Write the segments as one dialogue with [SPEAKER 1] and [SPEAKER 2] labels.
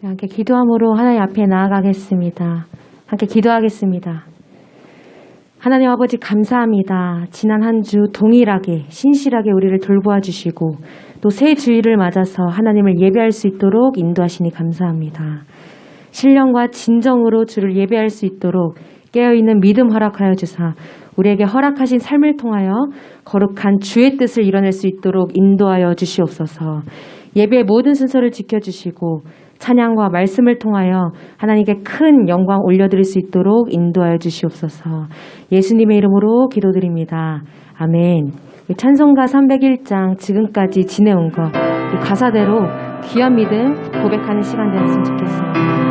[SPEAKER 1] 함께 기도함으로 하나님 앞에 나아가겠습니다. 함께 기도하겠습니다. 하나님 아버지 감사합니다. 지난 한 주 동일하게 신실하게 우리를 돌보아 주시고 또 새 주일을 맞아서 하나님을 예배할 수 있도록 인도하시니 감사합니다. 신령과 진정으로 주를 예배할 수 있도록 깨어있는 믿음 허락하여 주사 우리에게 허락하신 삶을 통하여 거룩한 주의 뜻을 이뤄낼 수 있도록 인도하여 주시옵소서. 예배의 모든 순서를 지켜주시고 찬양과 말씀을 통하여 하나님께 큰 영광 올려드릴 수 있도록 인도하여 주시옵소서. 예수님의 이름으로 기도드립니다. 아멘. 찬송가 301장 지금까지 지내온 것 이 가사대로 귀한 믿음 고백하는 시간 되었으면 좋겠습니다.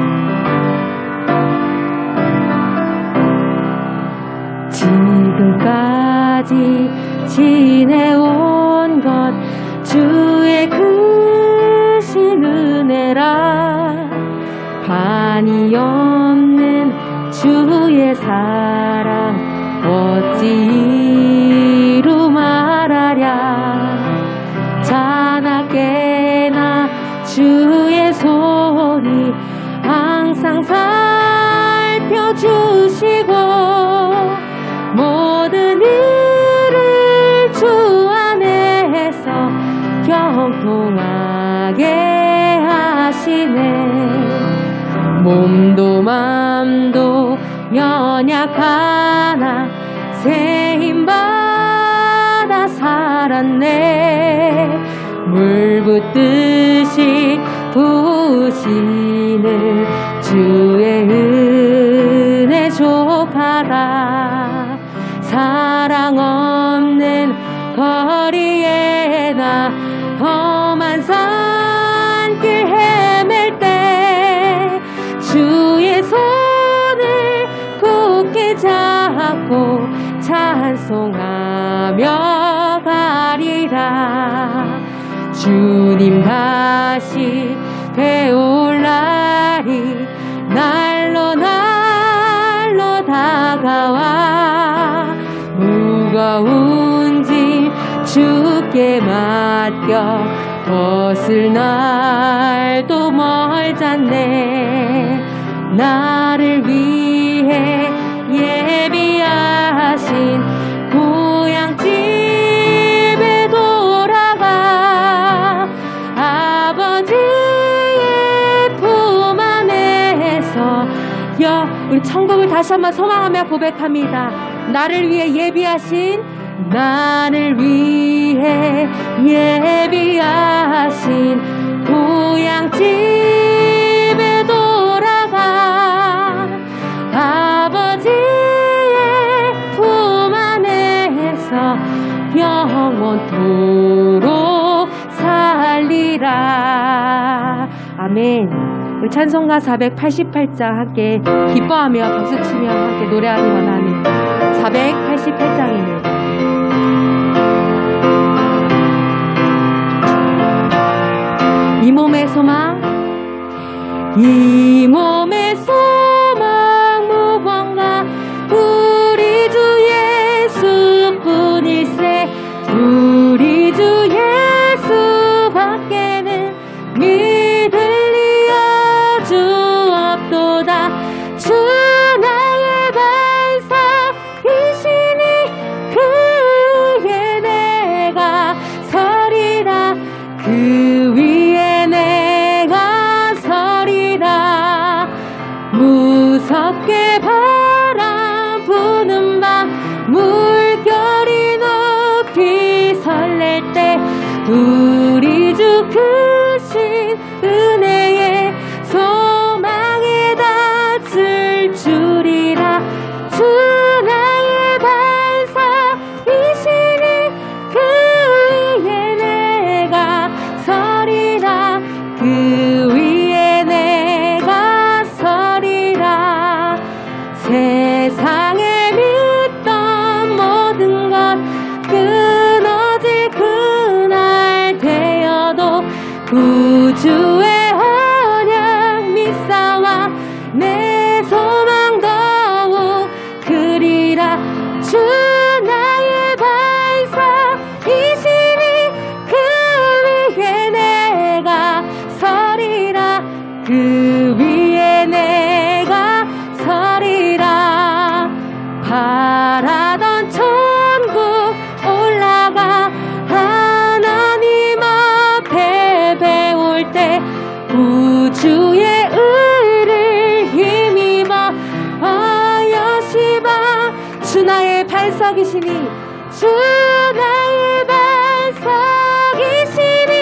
[SPEAKER 1] 지금까지 지내온 것 주의 크신 은혜라 한이 없는 주의 사랑 어찌 이루 말하랴 자나깨나 주의 손이 항상 살펴주시고 모든 일을 주 안에서 경통하게 하시네. 몸도 맘도 연약하나 새 힘받아 살았네. 물 붓듯이 부으시는 주의 은혜 족하다. 사랑 없는 거리에 나 험한 산길 헤맬 때 주의 손을 굳게 잡고 찬송하며 가리라. 주님 다시 배울 날이 날로 다가와 무거운 짐 주께 맡겨 벗을 날도 멀잖네. 나를 위해 예비하신 고향집에 돌아가 아버지의 품 안에서 우리 천국을 다시 한번 소망하며 고백합니다. 나를 위해 예비하신 고향집에 돌아가 아버지의 품 안에서 영원토록 살리라. 아멘. 우리 찬송가 488장 함께 기뻐하며 박수치며 함께 노래하기 원합니다. 488장입니다. 이 몸의 소망, 이 몸의 소망 무언가 우리 주 예수뿐일세. 우리 주 예수밖에는 믿을 리 아주 없도다. 주 나의 반석이시니 그 위에 내가 서리라. 그 위에 내가 서리라. 무섭게 바람 부는 밤 물결이 높이 설렐 때 우리 주 크신 은혜에 소망에 닿을 줄이라. 주 나의 반석이시니 그 위에 내가 서리라. 그 위에 내가 서리라. 세상에 믿던 모든 것 끊어질 그날 되어도 구주의 언약 믿사와 내 소망 더욱 그리라. 주 나의 반석이시니 그 위에 내가 서리라. 그 바라던 천국 올라가 하나님 앞에 배울 때 우주의 의를 힘입어 여시바 주 나의 반석이시니 주 나의 반석이시니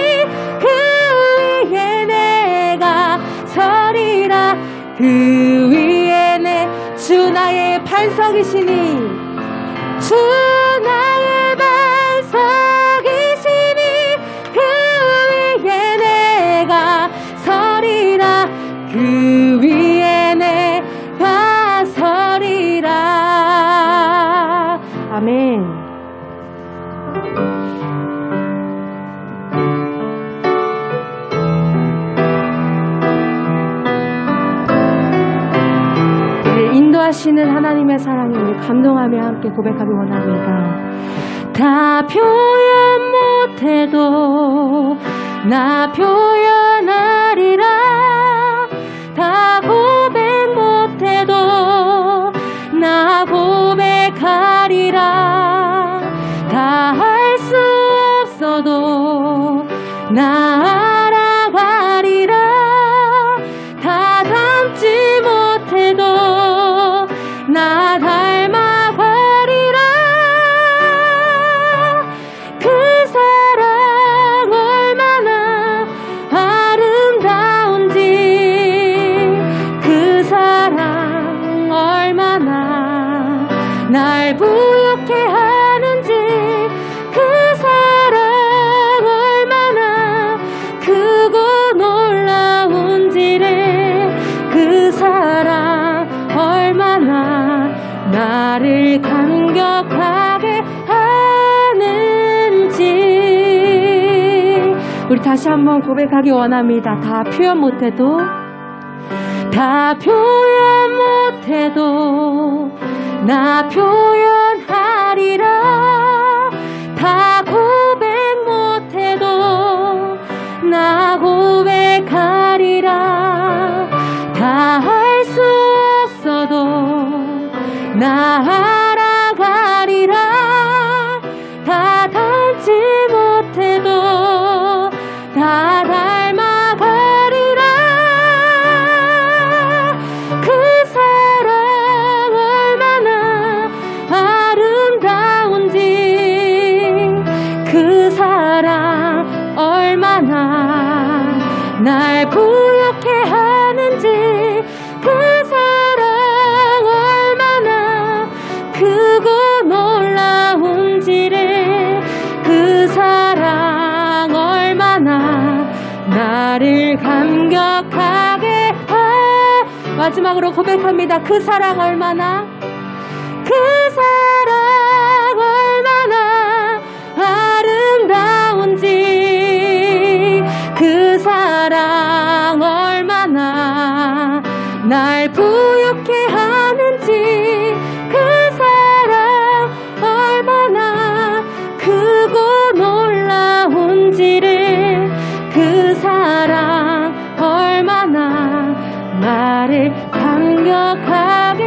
[SPEAKER 1] 그 위에 내가 서리라 그 위에 내 주 나의 반석이시니 주 나의 반석이시니 그 위에 내가 서리라 그 위에 내가 서리라. 아멘. 인도하시는 하나님의 사랑에 우리 감동하며 함께 고백하기 원합니다. 다 표현 못해도 나 표현하리라. 다 고백 못해도 나 고백하리라. 다 할 수 없어도 나 알아가리라. 다 담지 못해도 나 닮아가리라. 그 사랑 얼마나 아름다운지 그 사랑 얼마나 날 부욕해 하는지 그 사랑 얼마나 크고 놀라운지를 그 사랑 얼마나 나를 감격하게 하는지 우리 다시 한번 고백하기 원합니다. 다 표현 못해도 다 표현 못해도 나 표현하리라. 다 고백 못해도 나 고백하리라. 다 할 수 없어도 나 알아가리라. 다 닮지 못해도 다 닮아가리라. 그 사랑 얼마나 아름다운지 그 사랑 얼마나 날 부욕해 하는지 그 사랑 얼마나 크고 놀라운지를 그 사랑 얼마나 나를 감격하게 마지막으로 고백합니다. 그 사랑 얼마나 그 사랑 얼마나 아름다운지 그 사랑 얼마나 날 부욕해 하는지 그 사랑 얼마나 크고 놀라운지를 그 사랑 얼마나 나를 감격하게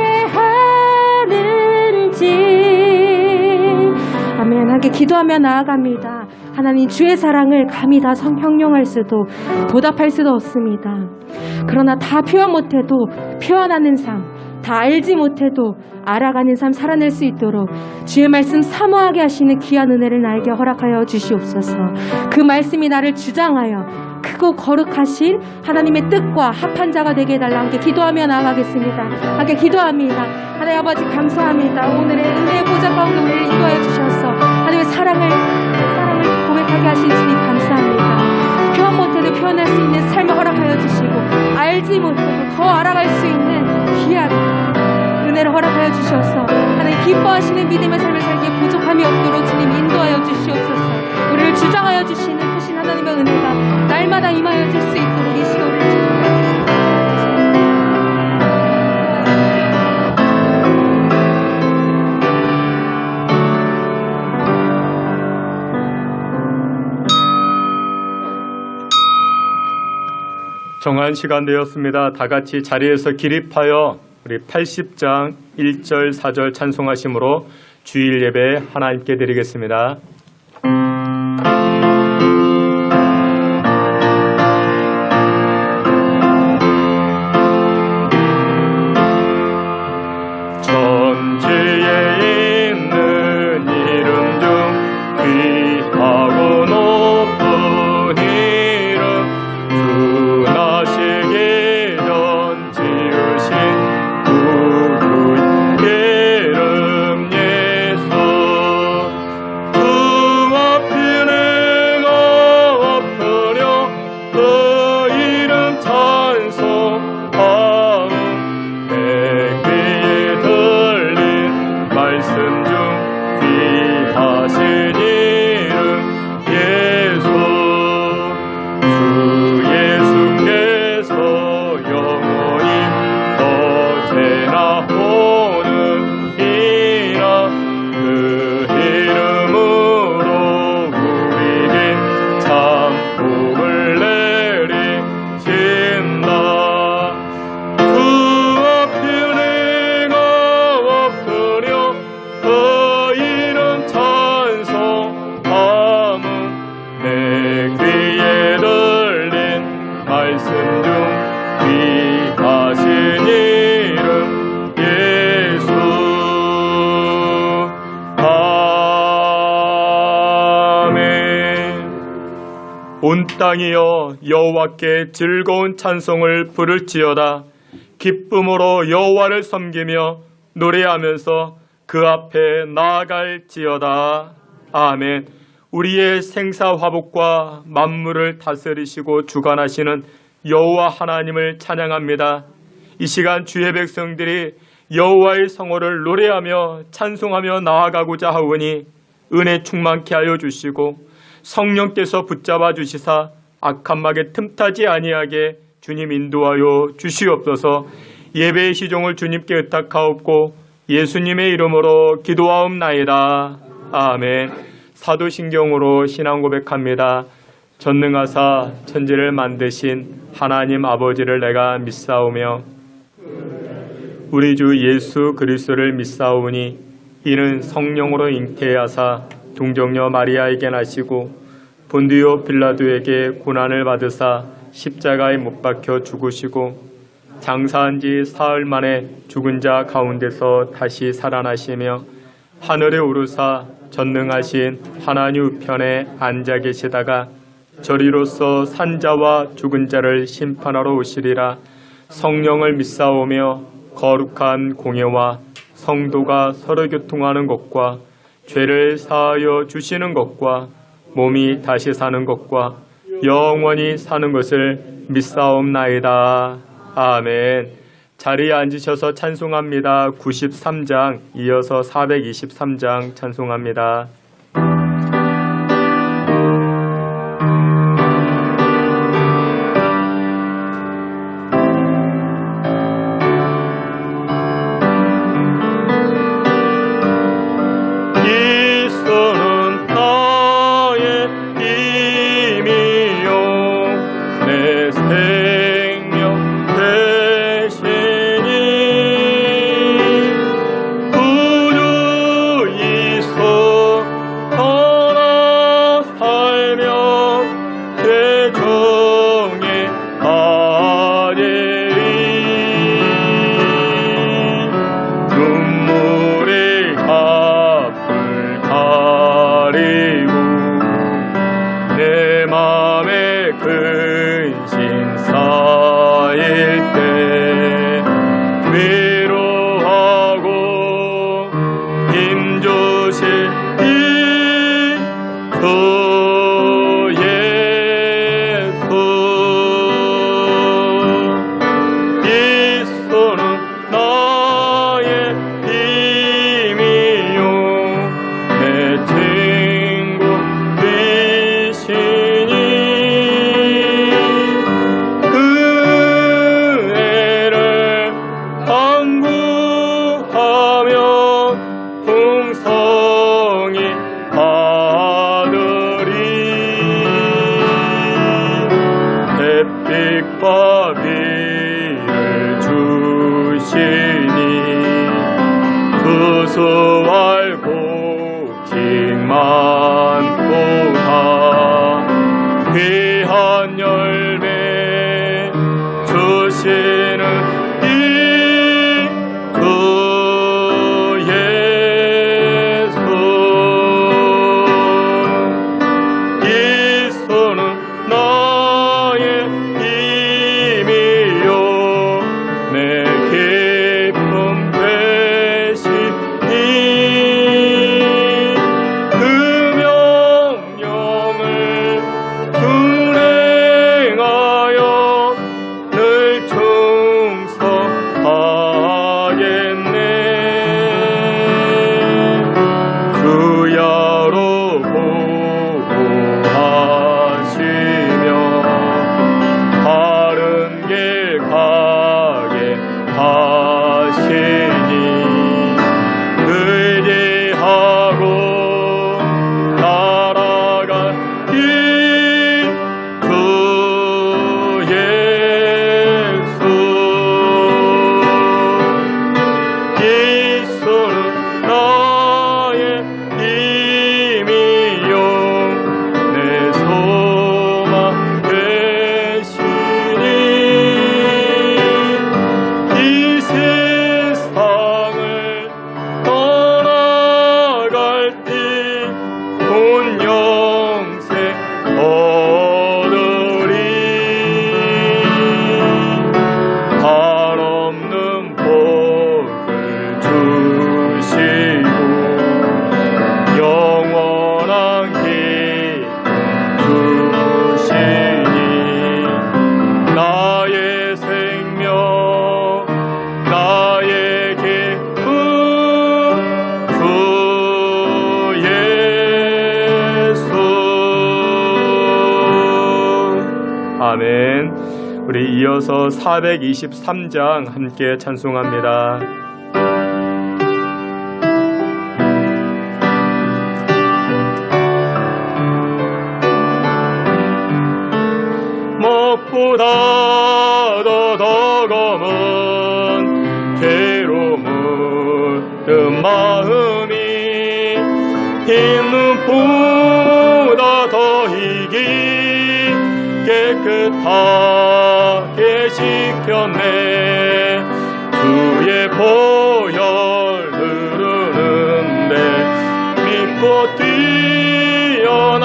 [SPEAKER 1] 하는지. 아멘. 함께 기도하며 나아갑니다. 하나님 주의 사랑을 감히 다 형용할 수도 보답할 수도 없습니다. 그러나 다 표현 못해도 표현하는 삶, 다 알지 못해도 알아가는 삶 살아낼 수 있도록 주의 말씀 사모하게 하시는 귀한 은혜를 나에게 허락하여 주시옵소서. 그 말씀이 나를 주장하여 크고 거룩하신 하나님의 뜻과 합한 자가 되게 해달라. 함께 기도하며 나아가겠습니다. 함께 기도합니다. 하나님 아버지 감사합니다. 오늘의 은혜의 보좌 가운데 우리를 인도하여 주셔서 하나님의 사랑을 고백하게 하신 주님 감사합니다. 표현 못해도 표현할 수 있는 삶을 허락하여 주시고 알지 못해도 더 알아갈 수 있는 귀한 은혜를 허락하여 주셔서 하나님 기뻐하시는 믿음의 삶을 살기에 부족함이 없도록 주님 인도하여 주시옵소서. 우리를 주장하여 주시는 크신 하나님의 은혜가 날마다 임하여 줄 수 있도록 이 시간을 주옵소서.
[SPEAKER 2] 정한 시간 되었습니다. 다 같이 자리에서 기립하여 우리 80장 1절, 4절 찬송하심으로 주일 예배 하나님께 드리겠습니다. 천지에 있는 이름 중 귀하고 높은 이름 주나시기 전 지으신 구주의 이름 예수 주와 피는 엎으려 그 이름 찬송하음 내 귀에 들린 말씀 중 귀하신 이름 예수 주 예수께서 영원히 어제나 오늘이나 그 이름으로 우리에게 참 복을 내리신다. 주와 피는 엎으려 그 이름 찬송함은 내 귀에 들린 말씀 중 귀하신 이름 예수 아멘. 온 땅이여 여호와께 즐거운 찬송을 부를지어다. 기쁨으로 여호와를 섬기며 노래하면서 그 앞에 나아갈지어다. 아멘. 우리의 생사화복과 만물을 다스리시고 주관하시는 여호와 하나님을 찬양합니다. 이 시간 주의 백성들이 여호와의 성호를 노래하며 찬송하며 나아가고자 하오니 은혜 충만케 하여 주시고 성령께서 붙잡아 주시사 악한 막에 틈타지 아니하게 주님 인도하여 주시옵소서. 예배의 시종을 주님께 의탁하옵고 예수님의 이름으로 기도하옵나이다. 아멘. 사도신경으로 신앙 고백합니다. 전능하사 천지를 만드신 하나님 아버지를 내가 믿사오며 우리 주 예수 그리스도를 믿사오니 이는 성령으로 잉태하사 동정녀 마리아에게 나시고 본디오 빌라도에게 고난을 받으사 십자가에 못 박혀 죽으시고 장사한 지 사흘 만에 죽은 자 가운데서 다시 살아나시며 하늘에 오르사 전능하신 하나님 우편에 앉아 계시다가 저리로서 산자와 죽은 자를 심판하러 오시리라. 성령을 믿사오며 거룩한 공예와 성도가 서로 교통하는 것과 죄를 사하여 주시는 것과 몸이 다시 사는 것과 영원히 사는 것을 믿사옵나이다. 아멘. 자리에 앉으셔서 찬송합니다. 93장 이어서 423장 찬송합니다. 아멘. 우리 이어서 423장 함께 찬송합니다. 무엇보다 더 검은 죄로 물든 마음이 흰 눈보다 더 희기 깨끗하게 씻겼네. 주의 보혈 흐르는데 믿고 뛰어나가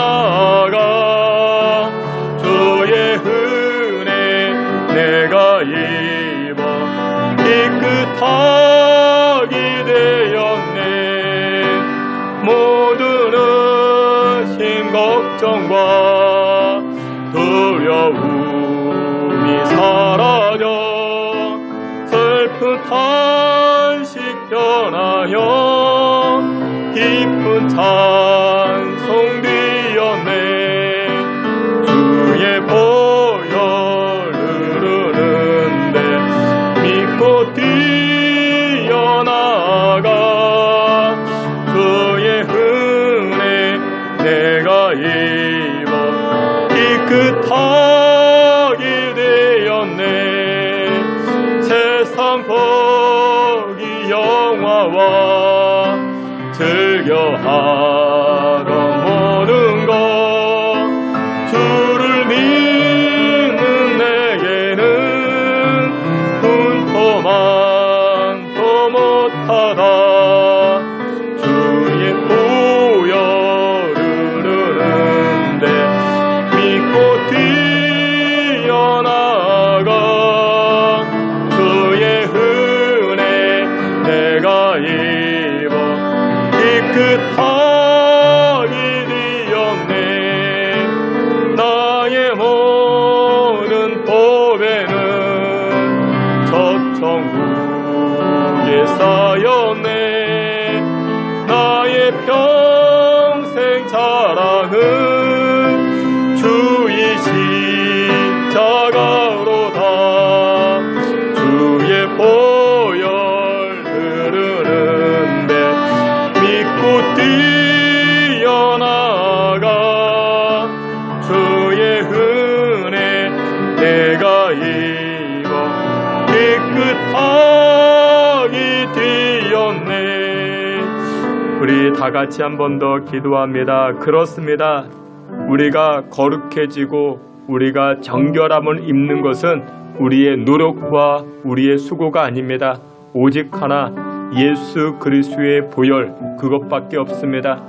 [SPEAKER 2] 주의 은혜 내가 입어 깨끗하게 되었네. 모든 의심 걱정과 두려움이 사라져 슬픈 탄식 변하여 기쁜 찬송 되었네. 주의 보혈 흐르는데 믿고 뛰어나가 그의 은혜 내가 입어 깨끗하게 되었네. 세상 보기 영화와 즐겨하던 모든 것 주를 믿는 내게는 분토만도 못하다. 주의 보혈 흐르는데 믿고 뛰어나가 주의 은혜 내가 입어 깨끗하게 되었네. 나의 모든 보배는 저 천국에 쌓였네. 나의 평생 자랑은 주의 십자가로다. 주의 보혈 흐르는데 믿고 뛰어나가 주의 은혜 내가 입어 깨끗하게 되었네. 우리 다 같이 한 번 더 기도합니다. 그렇습니다. 우리가 거룩해지고 우리가 정결함을 입는 것은 우리의 노력과 우리의 수고가 아닙니다. 오직 하나 예수 그리스도의 보혈 그것밖에 없습니다.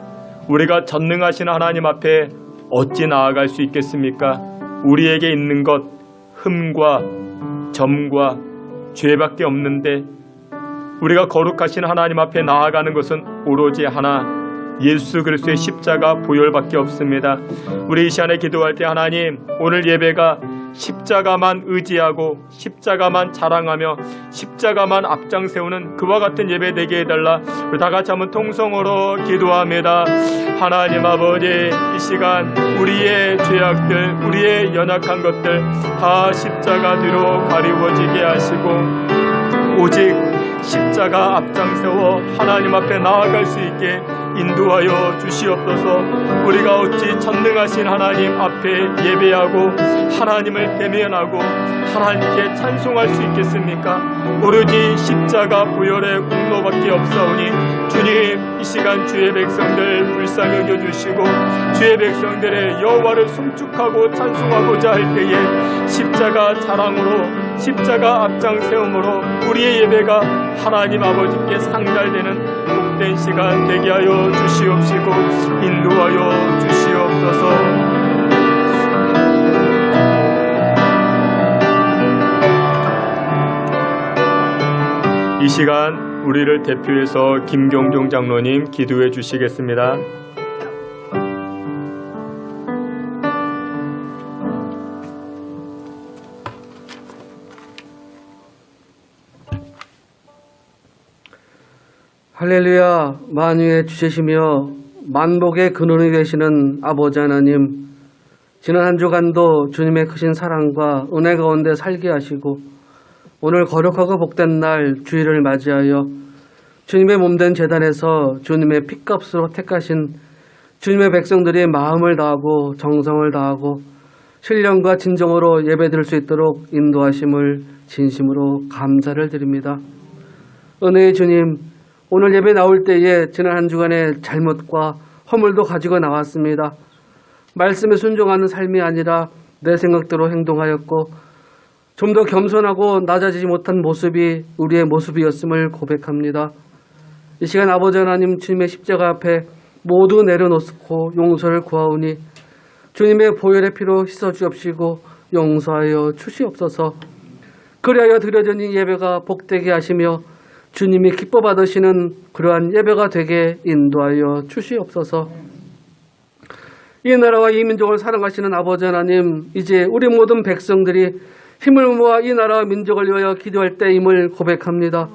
[SPEAKER 2] 우리가 전능하신 하나님 앞에 어찌 나아갈 수 있겠습니까? 우리에게 있는 것 흠과 점과 죄밖에 없는데 우리가 거룩하신 하나님 앞에 나아가는 것은 오로지 하나 예수 그리스도의 십자가 보혈밖에 없습니다. 우리 이 시간에 기도할 때 하나님 오늘 예배가 십자가만 의지하고 십자가만 자랑하며 십자가만 앞장세우는 그와 같은 예배 되게 해달라. 우리 다 같이 한번 통성으로 기도합니다. 하나님 아버지 이 시간 우리의 죄악들 우리의 연약한 것들 다 십자가 뒤로 가리워지게 하시고 오직 십자가 앞장세워 하나님 앞에 나아갈 수 있게 인도하여 주시옵소서. 우리가 어찌 전능하신 하나님 앞에 예배하고 하나님을 대면하고 하나님께 찬송할 수 있겠습니까? 오로지 십자가 보혈의 공로밖에 없사오니 주님 이 시간 주의 백성들 불쌍히 여겨주시고 주의 백성들의 여호와를 송축하고 찬송하고자 할 때에 십자가 자랑으로 십자가 앞장세움으로 우리의 예배가 하나님 아버지께 상달되는 복된 시간 되게 하여 주시옵시고 인도하여 주시옵소서. 이 시간 우리를 대표해서 김경종 장로님 기도해 주시겠습니다.
[SPEAKER 3] 할렐루야. 만유의 주제시며 만복의 근원이 되시는 아버지 하나님, 지난 한 주간도 주님의 크신 사랑과 은혜 가운데 살게 하시고 오늘 거룩하고 복된 날 주일을 맞이하여 주님의 몸된 제단에서 주님의 핏값으로 택하신 주님의 백성들이 마음을 다하고 정성을 다하고 신령과 진정으로 예배드릴 수 있도록 인도하심을 진심으로 감사를 드립니다. 은혜의 주님, 오늘 예배 나올 때에 지난 한 주간의 잘못과 허물도 가지고 나왔습니다. 말씀에 순종하는 삶이 아니라 내 생각대로 행동하였고 좀 더 겸손하고 낮아지지 못한 모습이 우리의 모습이었음을 고백합니다. 이 시간 아버지 하나님 주님의 십자가 앞에 모두 내려놓고 용서를 구하오니 주님의 보혈의 피로 씻어 주옵시고 용서하여 주시옵소서. 그리하여 드려진 이 예배가 복되게 하시며 주님이 기뻐 받으시는 그러한 예배가 되게 인도하여 주시옵소서. 이 나라와 이 민족을 사랑하시는 아버지 하나님, 이제 우리 모든 백성들이 힘을 모아 이 나라와 민족을 위하여 기도할 때임을 고백합니다.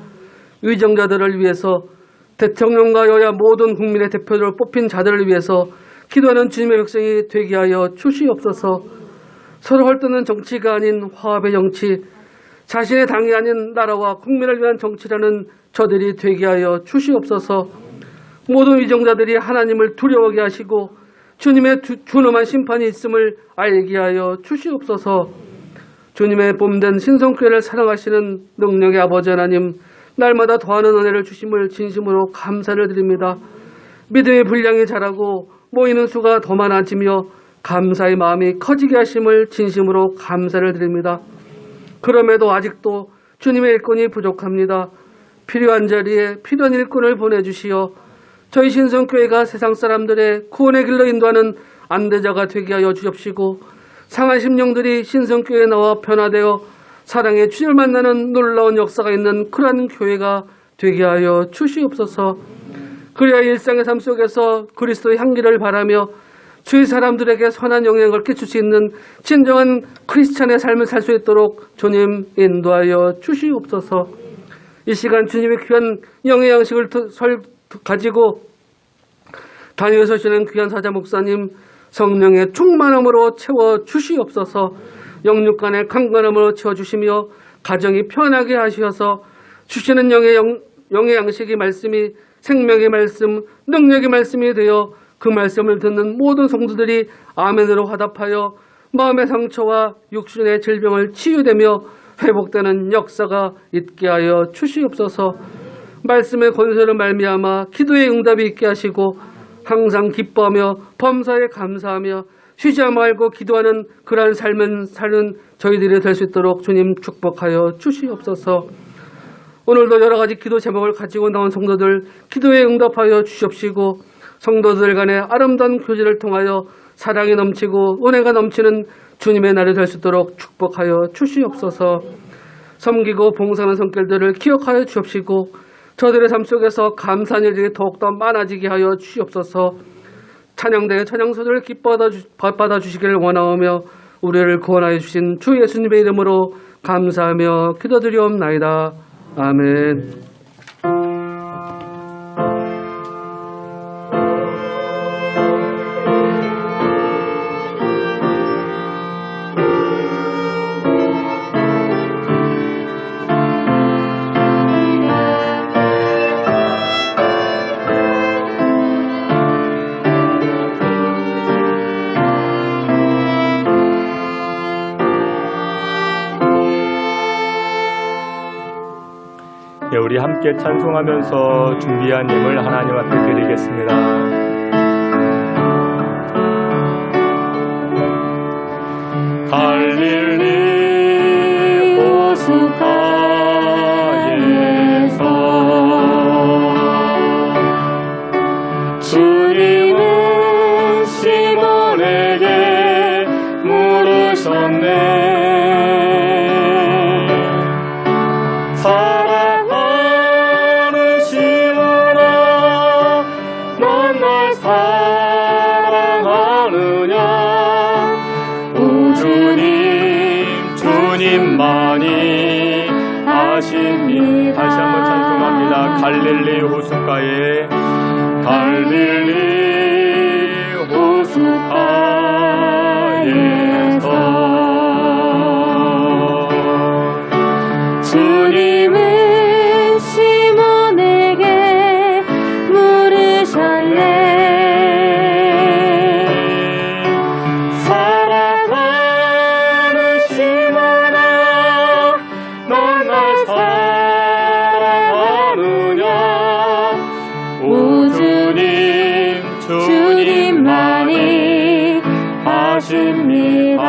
[SPEAKER 3] 위정자들을 위해서 대통령과 여야 모든 국민의 대표로 뽑힌 자들을 위해서 기도하는 주님의 백성이 되게 하여 주시옵소서. 서로 헐뜯는 정치가 아닌 화합의 정치, 자신의 당이 아닌 나라와 국민을 위한 정치라는 저들이 되게 하여 주시옵소서. 모든 위정자들이 하나님을 두려워하게 하시고 주님의 준엄한 심판이 있음을 알게 하여 주시옵소서. 주님의 봄된 신성교회를 사랑하시는 능력의 아버지 하나님, 날마다 더하는 은혜를 주심을 진심으로 감사를 드립니다. 믿음의 분량이 자라고 모이는 수가 더 많아지며 감사의 마음이 커지게 하심을 진심으로 감사를 드립니다. 그럼에도 아직도 주님의 일꾼이 부족합니다. 필요한 자리에 필요한 일꾼을 보내주시어 저희 신성교회가 세상 사람들의 구원의 길로 인도하는 안대자가 되게 하여 주옵시고 상한 심령들이 신성교회에 나와 변화되어 사랑의 주님을 만나는 놀라운 역사가 있는 그러한 교회가 되게 하여 주시옵소서. 그래야 일상의 삶 속에서 그리스도의 향기를 바라며 주위 사람들에게 선한 영향을 끼칠 수 있는 진정한 크리스찬의 삶을 살 수 있도록 주님 인도하여 주시옵소서. 이 시간 주님의 귀한 영의 양식을 가지고 다니엘서 쉬는 귀한 사자 목사님 성령의 충만함으로 채워 주시옵소서. 영육간의 강건함으로 채워주시며 가정이 편하게 하셔서 주시는 영의 양식이 말씀이 생명의 말씀, 능력의 말씀이 되어 그 말씀을 듣는 모든 성도들이 아멘으로 화답하여 마음의 상처와 육신의 질병을 치유되며 회복되는 역사가 있게 하여 주시옵소서. 말씀의 권세를 말미암아 기도의 응답이 있게 하시고 항상 기뻐하며 범사에 감사하며 쉬지 말고 기도하는 그러한 삶을 사는 저희들이 될 수 있도록 주님 축복하여 주시옵소서. 오늘도 여러 가지 기도 제목을 가지고 나온 성도들 기도에 응답하여 주시옵시고 성도들 간의 아름다운 교제를 통하여 사랑이 넘치고 은혜가 넘치는 주님의 날이 될 수 있도록 축복하여 주시옵소서. 섬기고 봉사하는 성결들을 기억하여 주옵시고 저들의 삶 속에서 감사한 일들이 더욱더 많아지게 하여 주시옵소서. 찬양대의 찬양소들을 기뻐받아 주시기를 원하오며 우리를 구원하여 주신 주 예수님의 이름으로 감사하며 기도드리옵나이다. 아멘.
[SPEAKER 2] 우리 함께 찬송하면서 준비한 예물 하나님 앞에 드리겠습니다. 갈릴리 호숫가에서 주님은 시몬에게 물으셨네. 주님만이 아십니다. 다시 한번 찬송합니다. 갈릴리 호숫가에 갈릴리 호숫가에
[SPEAKER 1] 주님만이 하십니다.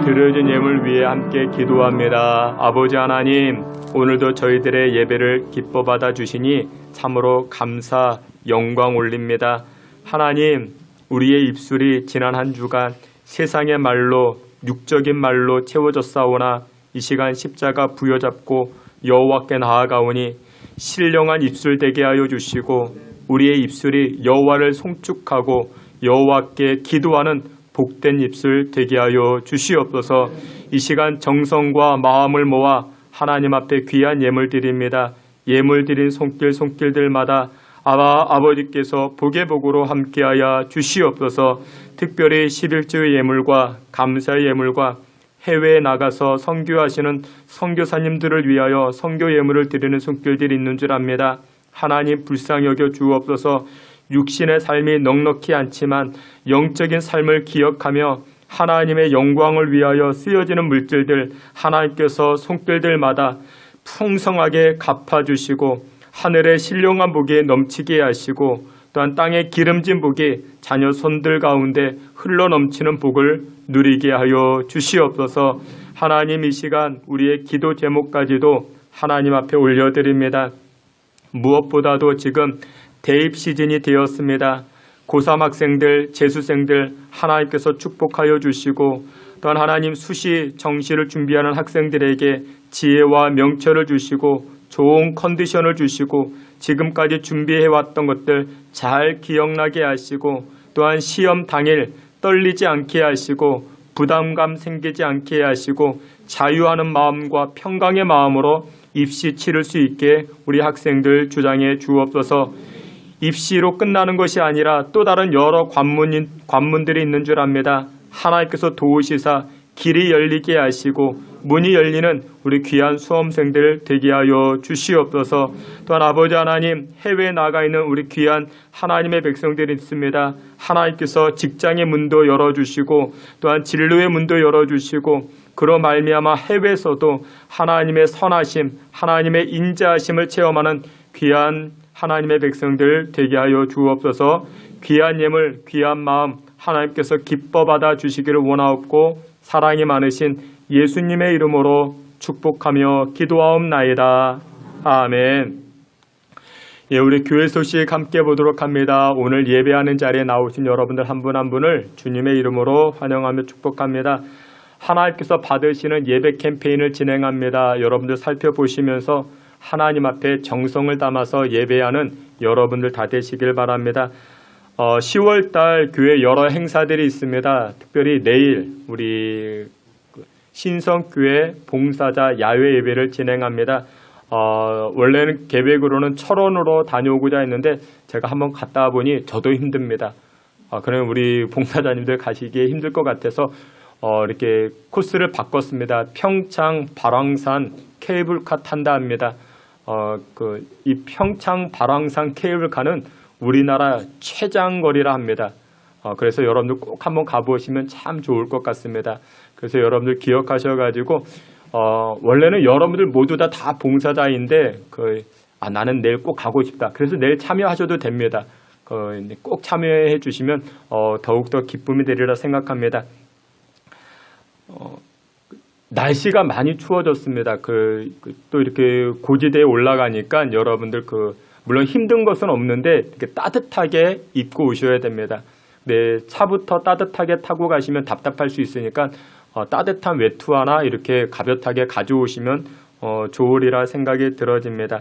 [SPEAKER 2] 드려진 예물 위해 함께 기도합니다. 아버지 하나님, 오늘도 저희들의 예배를 기뻐 받아 주시니 참으로 감사, 영광 올립니다. 하나님, 우리의 입술이 지난 한 주간 세상의 말로, 육적인 말로 채워졌사오나 이 시간 십자가 부여잡고 여호와께 나아가오니 신령한 입술 되게 하여 주시고 우리의 입술이 여호와를 송축하고 여호와께 기도하는 복된 입술 되게 하여 주시옵소서. 이 시간 정성과 마음을 모아 하나님 앞에 귀한 예물 드립니다. 예물 드린 손길들마다 아버지께서 복으로 함께하여 주시옵소서. 특별히 11주 예물과 감사의 예물과 해외에 나가서 선교하시는 선교사님들을 위하여 선교 예물을 드리는 손길들이 있는 줄 압니다. 하나님 불쌍히 여겨 주옵소서. 육신의 삶이 넉넉히 않지만 영적인 삶을 기억하며 하나님의 영광을 위하여 쓰여지는 물질들 하나님께서 손길들마다 풍성하게 갚아주시고 하늘의 신령한 복이 넘치게 하시고 또한 땅의 기름진 복이 자녀 손들 가운데 흘러넘치는 복을 누리게 하여 주시옵소서. 하나님, 이 시간 우리의 기도 제목까지도 하나님 앞에 올려드립니다. 무엇보다도 지금 대입 시즌이 되었습니다. 고3 학생들, 재수생들 하나님께서 축복하여 주시고 또한 하나님 수시 정시를 준비하는 학생들에게 지혜와 명철을 주시고 좋은 컨디션을 주시고 지금까지 준비해왔던 것들 잘 기억나게 하시고 또한 시험 당일 떨리지 않게 하시고 부담감 생기지 않게 하시고 자유하는 마음과 평강의 마음으로 입시 치를 수 있게 우리 학생들 주장해 주옵소서. 입시로 끝나는 것이 아니라 또 다른 여러 관문들이 있는 줄 압니다. 하나님께서 도우시사 길이 열리게 하시고 문이 열리는 우리 귀한 수험생들 되게 하여 주시옵소서. 또한 아버지 하나님, 해외에 나가 있는 우리 귀한 하나님의 백성들이 있습니다. 하나님께서 직장의 문도 열어주시고 또한 진로의 문도 열어주시고 그로 말미암아 해외에서도 하나님의 선하심, 하나님의 인자하심을 체험하는 귀한 하나님의 백성들 되게 하여 주옵소서. 귀한 예물, 귀한 마음 하나님께서 기뻐 받아 주시기를 원하옵고 사랑이 많으신 예수님의 이름으로 축복하며 기도하옵나이다. 아멘. 예, 우리 교회 소식 함께 보도록 합니다. 오늘 예배하는 자리에 나오신 여러분들 한 분 한 분을 주님의 이름으로 환영하며 축복합니다. 하나님께서 받으시는 예배 캠페인을 진행합니다. 여러분들 살펴보시면서 하나님 앞에 정성을 담아서 예배하는 여러분들 다 되시길 바랍니다. 10월달 교회 여러 행사들이 있습니다. 특별히 내일 우리 신성교회 봉사자 야외 예배를 진행합니다. 원래는 계획으로는 철원으로 다녀오고자 했는데 제가 한번 갔다 보니 저도 힘듭니다. 그럼 우리 봉사자님들 가시기에 힘들 것 같아서 이렇게 코스를 바꿨습니다. 평창 발왕산 케이블카 탄다 합니다. 이 평창 발왕산 케이블카는 우리나라 최장거리라 합니다. 그래서 여러분들 꼭 한번 가보시면 참 좋을 것 같습니다. 그래서 여러분들 기억하셔가지고 원래는 여러분들 모두 다 봉사자인데 나는 내일 꼭 가고 싶다. 그래서 내일 참여하셔도 됩니다. 꼭 참여해 주시면 더욱더 기쁨이 되리라 생각합니다. 날씨가 많이 추워졌습니다. 또 이렇게 고지대에 올라가니까 여러분들 물론 힘든 것은 없는데 이렇게 따뜻하게 입고 오셔야 됩니다. 네, 차부터 따뜻하게 타고 가시면 답답할 수 있으니까 따뜻한 외투 하나 이렇게 가볍게 가져오시면 좋으리라 생각이 들어집니다.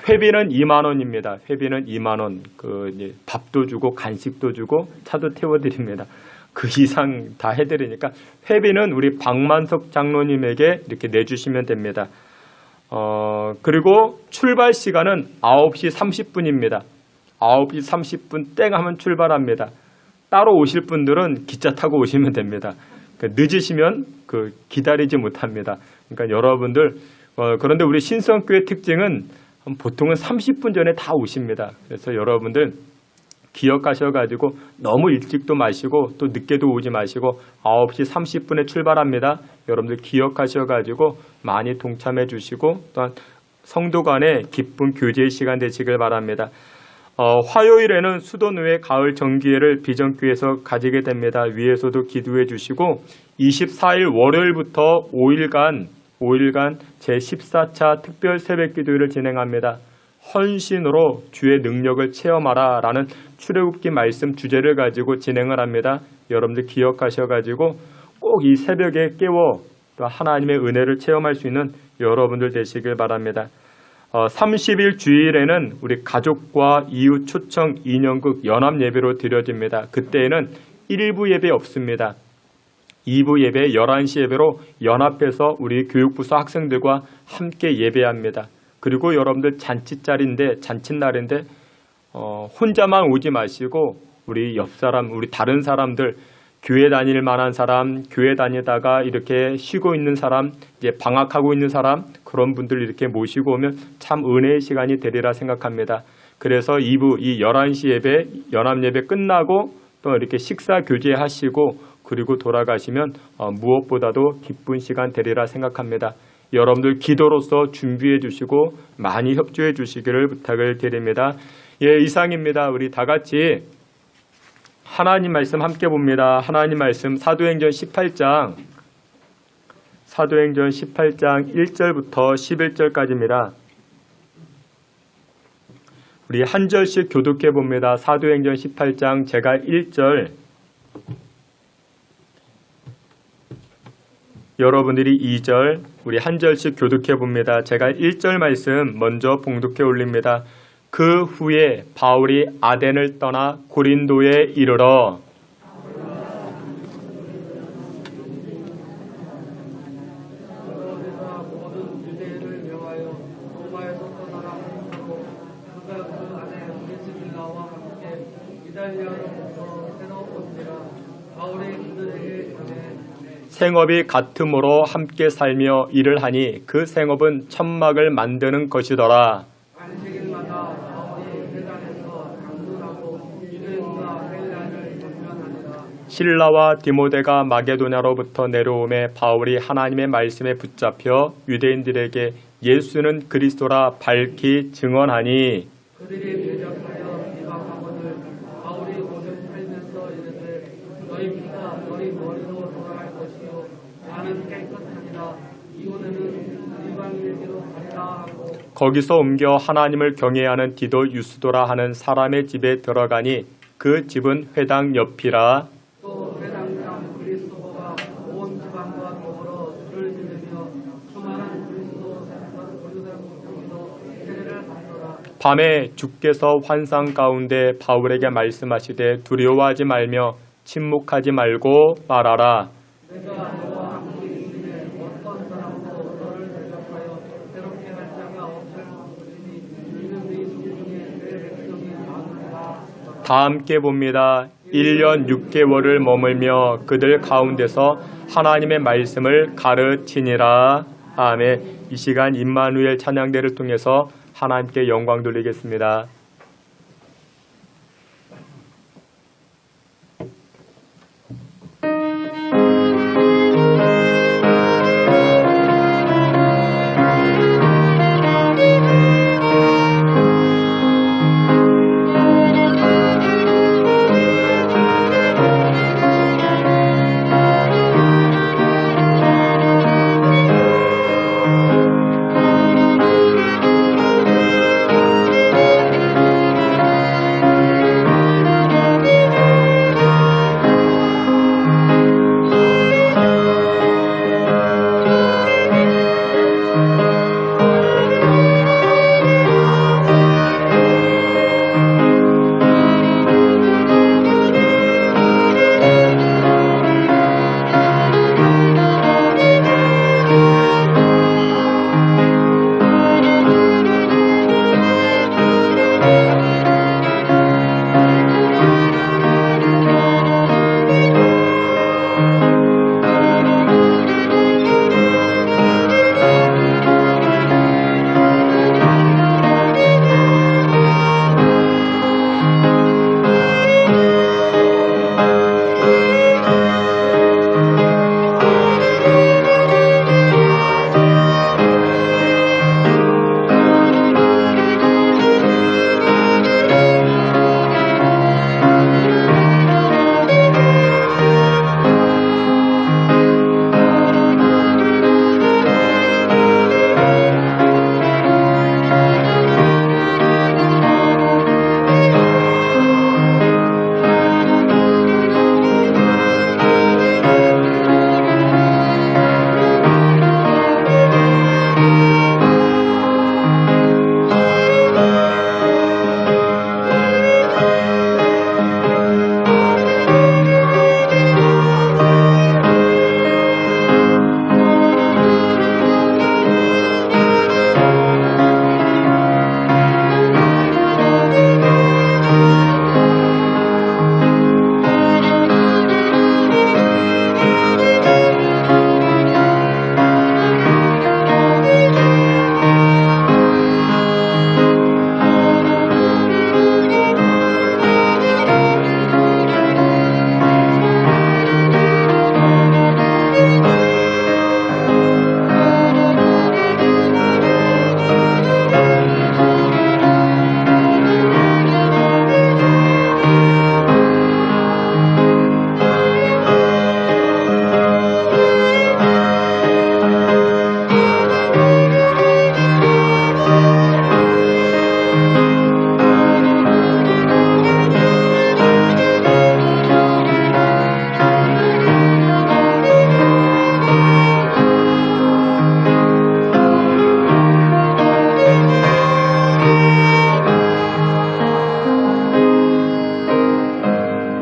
[SPEAKER 2] 회비는 2만 원입니다. 회비는 2만 원. 밥도 주고 간식도 주고 차도 태워드립니다. 그 이상 다 해드리니까 회비는 우리 박만석 장로님에게 이렇게 내주시면 됩니다. 그리고 출발 시간은 9시 30분입니다. 9시 30분 땡 하면 출발합니다. 따로 오실 분들은 기차 타고 오시면 됩니다. 늦으시면 기다리지 못합니다. 그러니까 여러분들 그런데 우리 신성교회 특징은 보통은 30분 전에 다 오십니다. 그래서 여러분들 기억하셔가지고 너무 일찍도 마시고 또 늦게도 오지 마시고 9시 30분에 출발합니다. 여러분들 기억하셔가지고 많이 동참해 주시고 또한 성도 간의 기쁜 교제의 시간 되시길 바랍니다. 화요일에는 수도노회 가을 정기회를 비전교회에서 가지게 됩니다. 위에서도 기도해 주시고 24일 월요일부터 5일간 제14차 특별 새벽 기도회를 진행합니다. 헌신으로 주의 능력을 체험하라 라는 출애굽기 말씀 주제를 가지고 진행을 합니다. 여러분들 기억하셔가지고 꼭 이 새벽에 깨워 또 하나님의 은혜를 체험할 수 있는 여러분들 되시길 바랍니다. 30일 주일에는 우리 가족과 이웃 초청 인연극 연합 예배로 드려집니다. 그때에는 1부 예배 없습니다. 2부 예배 11시 예배로 연합해서 우리 교육부서 학생들과 함께 예배합니다. 그리고 여러분들 잔칫날인데 혼자만 오지 마시고 우리 옆 사람, 우리 다른 사람들, 교회 다닐 만한 사람, 교회 다니다가 이렇게 쉬고 있는 사람, 이제 방학하고 있는 사람, 그런 분들 이렇게 모시고 오면 참 은혜의 시간이 되리라 생각합니다. 그래서 2부 이 11시 예배, 연합 예배 끝나고 또 이렇게 식사 교제하시고 그리고 돌아가시면 무엇보다도 기쁜 시간 되리라 생각합니다. 여러분들 기도로서 준비해 주시고 많이 협조해 주시기를 부탁을 드립니다. 예, 이상입니다. 우리 다 같이 하나님 말씀 함께 봅니다. 하나님 말씀 사도행전 18장 1절부터 11절까지입니다. 우리 한 절씩 교독해 봅니다. 사도행전 18장 제가 1절, 여러분들이 2절, 우리 한 절씩 교독해 봅니다. 제가 1절 말씀 먼저 봉독해 올립니다. 그 후에 바울이 아덴을 떠나 고린도에 이르러 생업이 같음으로 함께 살며 일을 하니 그 생업은 천막을 만드는 것이더라. 실라와 디모데가 마게도냐로부터 내려오매 바울이 하나님의 말씀에 붙잡혀 유대인들에게 예수는 그리스도라 밝히 증언하니 그들이 대적하여 이방하거늘 바울이 오늘 살면서 이르되 너희 피가 너희 머리로 돌아갈 것이요 나는 깨끗하니라 이후에는 이방인에게로 가리라 하고 거기서 옮겨 하나님을 경외하는 디도 유스도라 하는 사람의 집에 들어가니 그 집은 회당 옆이라. 또 회당장 그리스도가 온 지방과 더불어 주를 지르며 수많은 그리스도 고유대도 세례를 받더라. 밤에 주께서 환상 가운데 바울에게 말씀하시되 두려워하지 말며 침묵하지 말고 말하라. 내가 너와 함께 있으니 어떤 사람도 너를 대적하여 괴롭게 할 자가 없을 것이니 이는 네 중에 내 백성이 많으리라. 다 함께 봅니다. 1년 6개월을 머물며 그들 가운데서 하나님의 말씀을 가르치니라. 아멘. 이 시간 임마누엘 찬양대를 통해서 하나님께 영광 돌리겠습니다.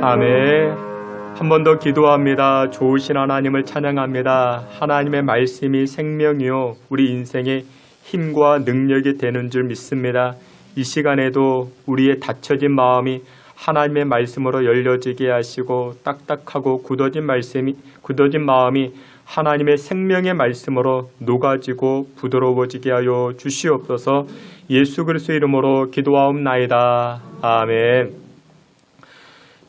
[SPEAKER 2] 아멘. 한 번 더 기도합니다. 좋으신 하나님을 찬양합니다. 하나님의 말씀이 생명이요 우리 인생의 힘과 능력이 되는 줄 믿습니다. 이 시간에도 우리의 닫혀진 마음이 하나님의 말씀으로 열려지게 하시고 딱딱하고 굳어진 마음이 하나님의 생명의 말씀으로 녹아지고 부드러워지게 하여 주시옵소서. 예수 그리스도의 이름으로 기도하옵나이다. 아멘.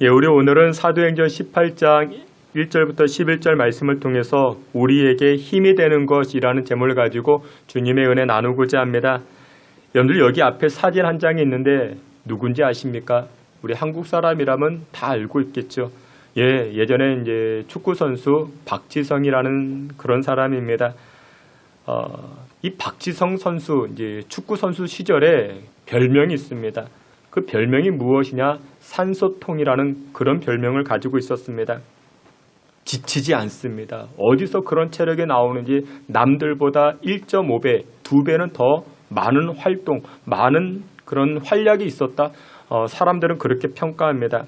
[SPEAKER 2] 예, 우리 오늘은 사도행전 18장 1절부터 11절 말씀을 통해서 우리에게 힘이 되는 것이라는 제목을 가지고 주님의 은혜 나누고자 합니다. 여러분들 여기 앞에 사진 한 장이 있는데 누군지 아십니까? 우리 한국 사람이라면 다 알고 있겠죠. 예, 예전에 이제 축구 선수 박지성이라는 그런 사람입니다. 이 박지성 선수 이제 축구 선수 시절에 별명이 있습니다. 그 별명이 무엇이냐? 산소통이라는 그런 별명을 가지고 있었습니다. 지치지 않습니다. 어디서 그런 체력이 나오는지 남들보다 1.5배, 2배는 더 많은 활동, 많은 그런 활약이 있었다. 사람들은 그렇게 평가합니다.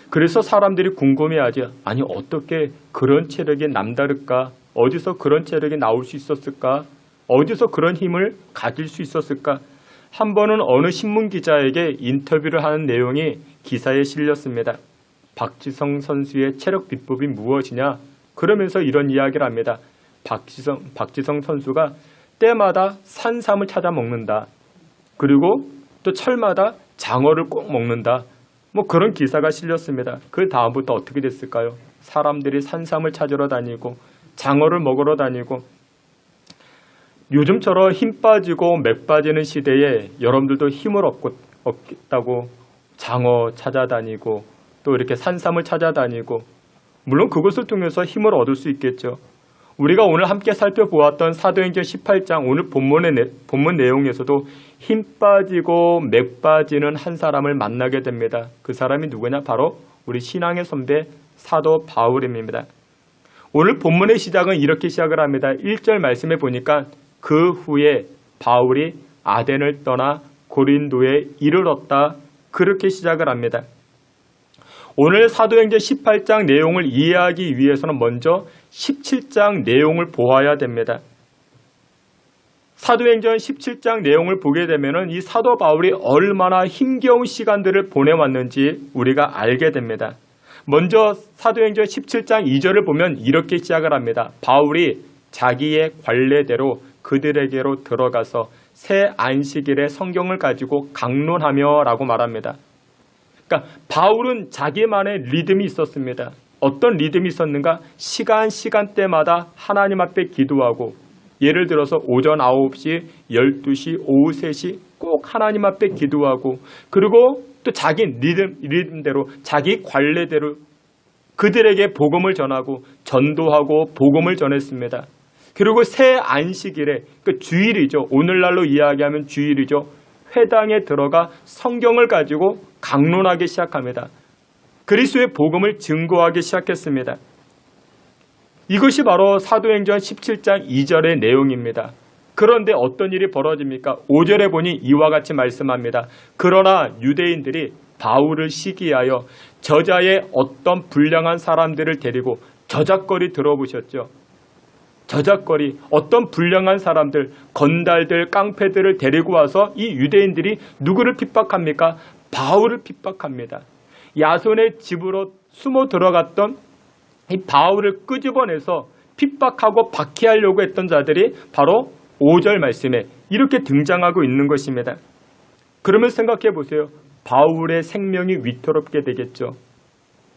[SPEAKER 2] 그래서 사람들이 궁금해하죠. 아니 어떻게 그런 체력이 남다를까? 어디서 그런 체력이 나올 수 있었을까? 어디서 그런 힘을 가질 수 있었을까? 한 번은 어느 신문 기자에게 인터뷰를 하는 내용이 기사에 실렸습니다. 박지성 선수의 체력 비법이 무엇이냐? 그러면서 이런 이야기를 합니다. 박지성 선수가 때마다 산삼을 찾아 먹는다. 그리고 또 철마다 장어를 꼭 먹는다. 뭐 그런 기사가 실렸습니다. 그 다음부터 어떻게 됐을까요? 사람들이 산삼을 찾으러 다니고 장어를 먹으러 다니고 요즘처럼 힘 빠지고 맥 빠지는 시대에 여러분들도 힘을 얻겠다고 장어 찾아다니고 또 이렇게 산삼을 찾아다니고 물론 그것을 통해서 힘을 얻을 수 있겠죠. 우리가 오늘 함께 살펴보았던 사도행전 18장 오늘 본문 내용에서도 힘 빠지고 맥 빠지는 한 사람을 만나게 됩니다. 그 사람이 누구냐? 바로 우리 신앙의 선배 사도 바울입니다. 오늘 본문의 시작은 이렇게 시작을 합니다. 1절 말씀에 보니까 그 후에 바울이 아덴을 떠나 고린도에 이르렀다. 그렇게 시작을 합니다. 오늘 사도행전 18장 내용을 이해하기 위해서는 먼저 17장 내용을 보아야 됩니다. 사도행전 17장 내용을 보게 되면 이 사도 바울이 얼마나 힘겨운 시간들을 보내왔는지 우리가 알게 됩니다. 먼저 사도행전 17장 2절을 보면 이렇게 시작을 합니다. 바울이 자기의 관례대로 그들에게로 들어가서 새 안식일에 성경을 가지고 강론하며 라고 말합니다. 그러니까 바울은 자기만의 리듬이 있었습니다. 어떤 리듬이 있었는가? 시간대마다 하나님 앞에 기도하고 예를 들어서 오전 9시, 12시, 오후 3시 꼭 하나님 앞에 기도하고 그리고 또 자기 리듬대로 자기 관례대로 그들에게 복음을 전하고 전도하고 복음을 전했습니다. 그리고 새 안식일에 그 주일이죠. 오늘날로 이야기하면 주일이죠. 회당에 들어가 성경을 가지고 강론하기 시작합니다. 그리스도의 복음을 증거하기 시작했습니다. 이것이 바로 사도행전 17장 2절의 내용입니다. 그런데 어떤 일이 벌어집니까? 5절에 보니 이와 같이 말씀합니다. 그러나 유대인들이 바울을 시기하여 저자의 어떤 불량한 사람들을 데리고 저작거리 들어보셨죠? 저작거리, 어떤 불량한 사람들, 건달들, 깡패들을 데리고 와서 이 유대인들이 누구를 핍박합니까? 바울을 핍박합니다. 야손의 집으로 숨어 들어갔던 이 바울을 끄집어내서 핍박하고 박해하려고 했던 자들이 바로 5절 말씀에 이렇게 등장하고 있는 것입니다. 그러면 생각해 보세요. 바울의 생명이 위태롭게 되겠죠.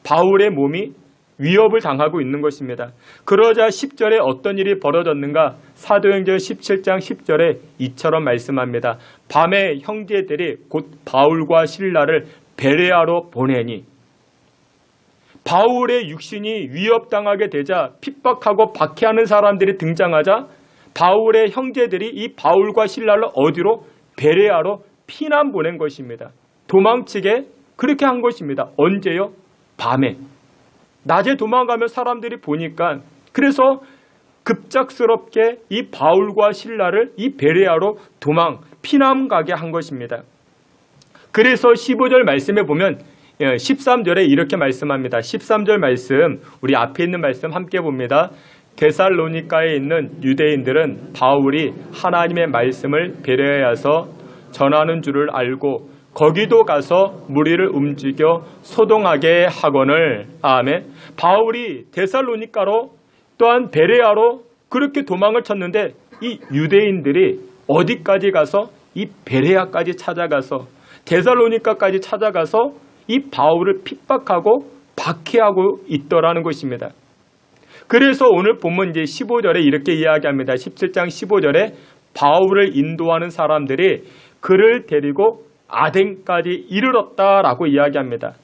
[SPEAKER 2] 바울의 몸이 위협을 당하고 있는 것입니다. 그러자 10절에 어떤 일이 벌어졌는가? 사도행전 17장 10절에 이처럼 말씀합니다. 밤에 형제들이 곧 바울과 실라를 베레아로 보내니 바울의 육신이 위협당하게 되자 핍박하고 박해하는 사람들이 등장하자 바울의 형제들이 이 바울과 실라를 어디로? 베레아로 피난 보낸 것입니다. 도망치게 그렇게 한 것입니다. 언제요? 밤에. 낮에 도망가면 사람들이 보니까 그래서 급작스럽게 이 바울과 실라를 이 베레아로 피난 가게 한 것입니다. 그래서 15절 말씀에 보면 13절에 이렇게 말씀합니다. 13절 말씀, 우리 앞에 있는 말씀 함께 봅니다. 데살로니가에 있는 유대인들은 바울이 하나님의 말씀을 배려하여서 전하는 줄을 알고 거기도 가서 무리를 움직여 소동하게 하거늘. 아멘. 바울이 데살로니가로 또한 베레아로 그렇게 도망을 쳤는데 이 유대인들이 어디까지 가서 이 베레아까지 찾아가서 데살로니가까지 찾아가서 이 바울을 핍박하고 박해하고 있더라는 것입니다. 그래서 오늘 본문 이제 15절에 이렇게 이야기합니다. 17장 15절에 바울을 인도하는 사람들이 그를 데리고 아덴까지 이르렀다라고 이야기합니다.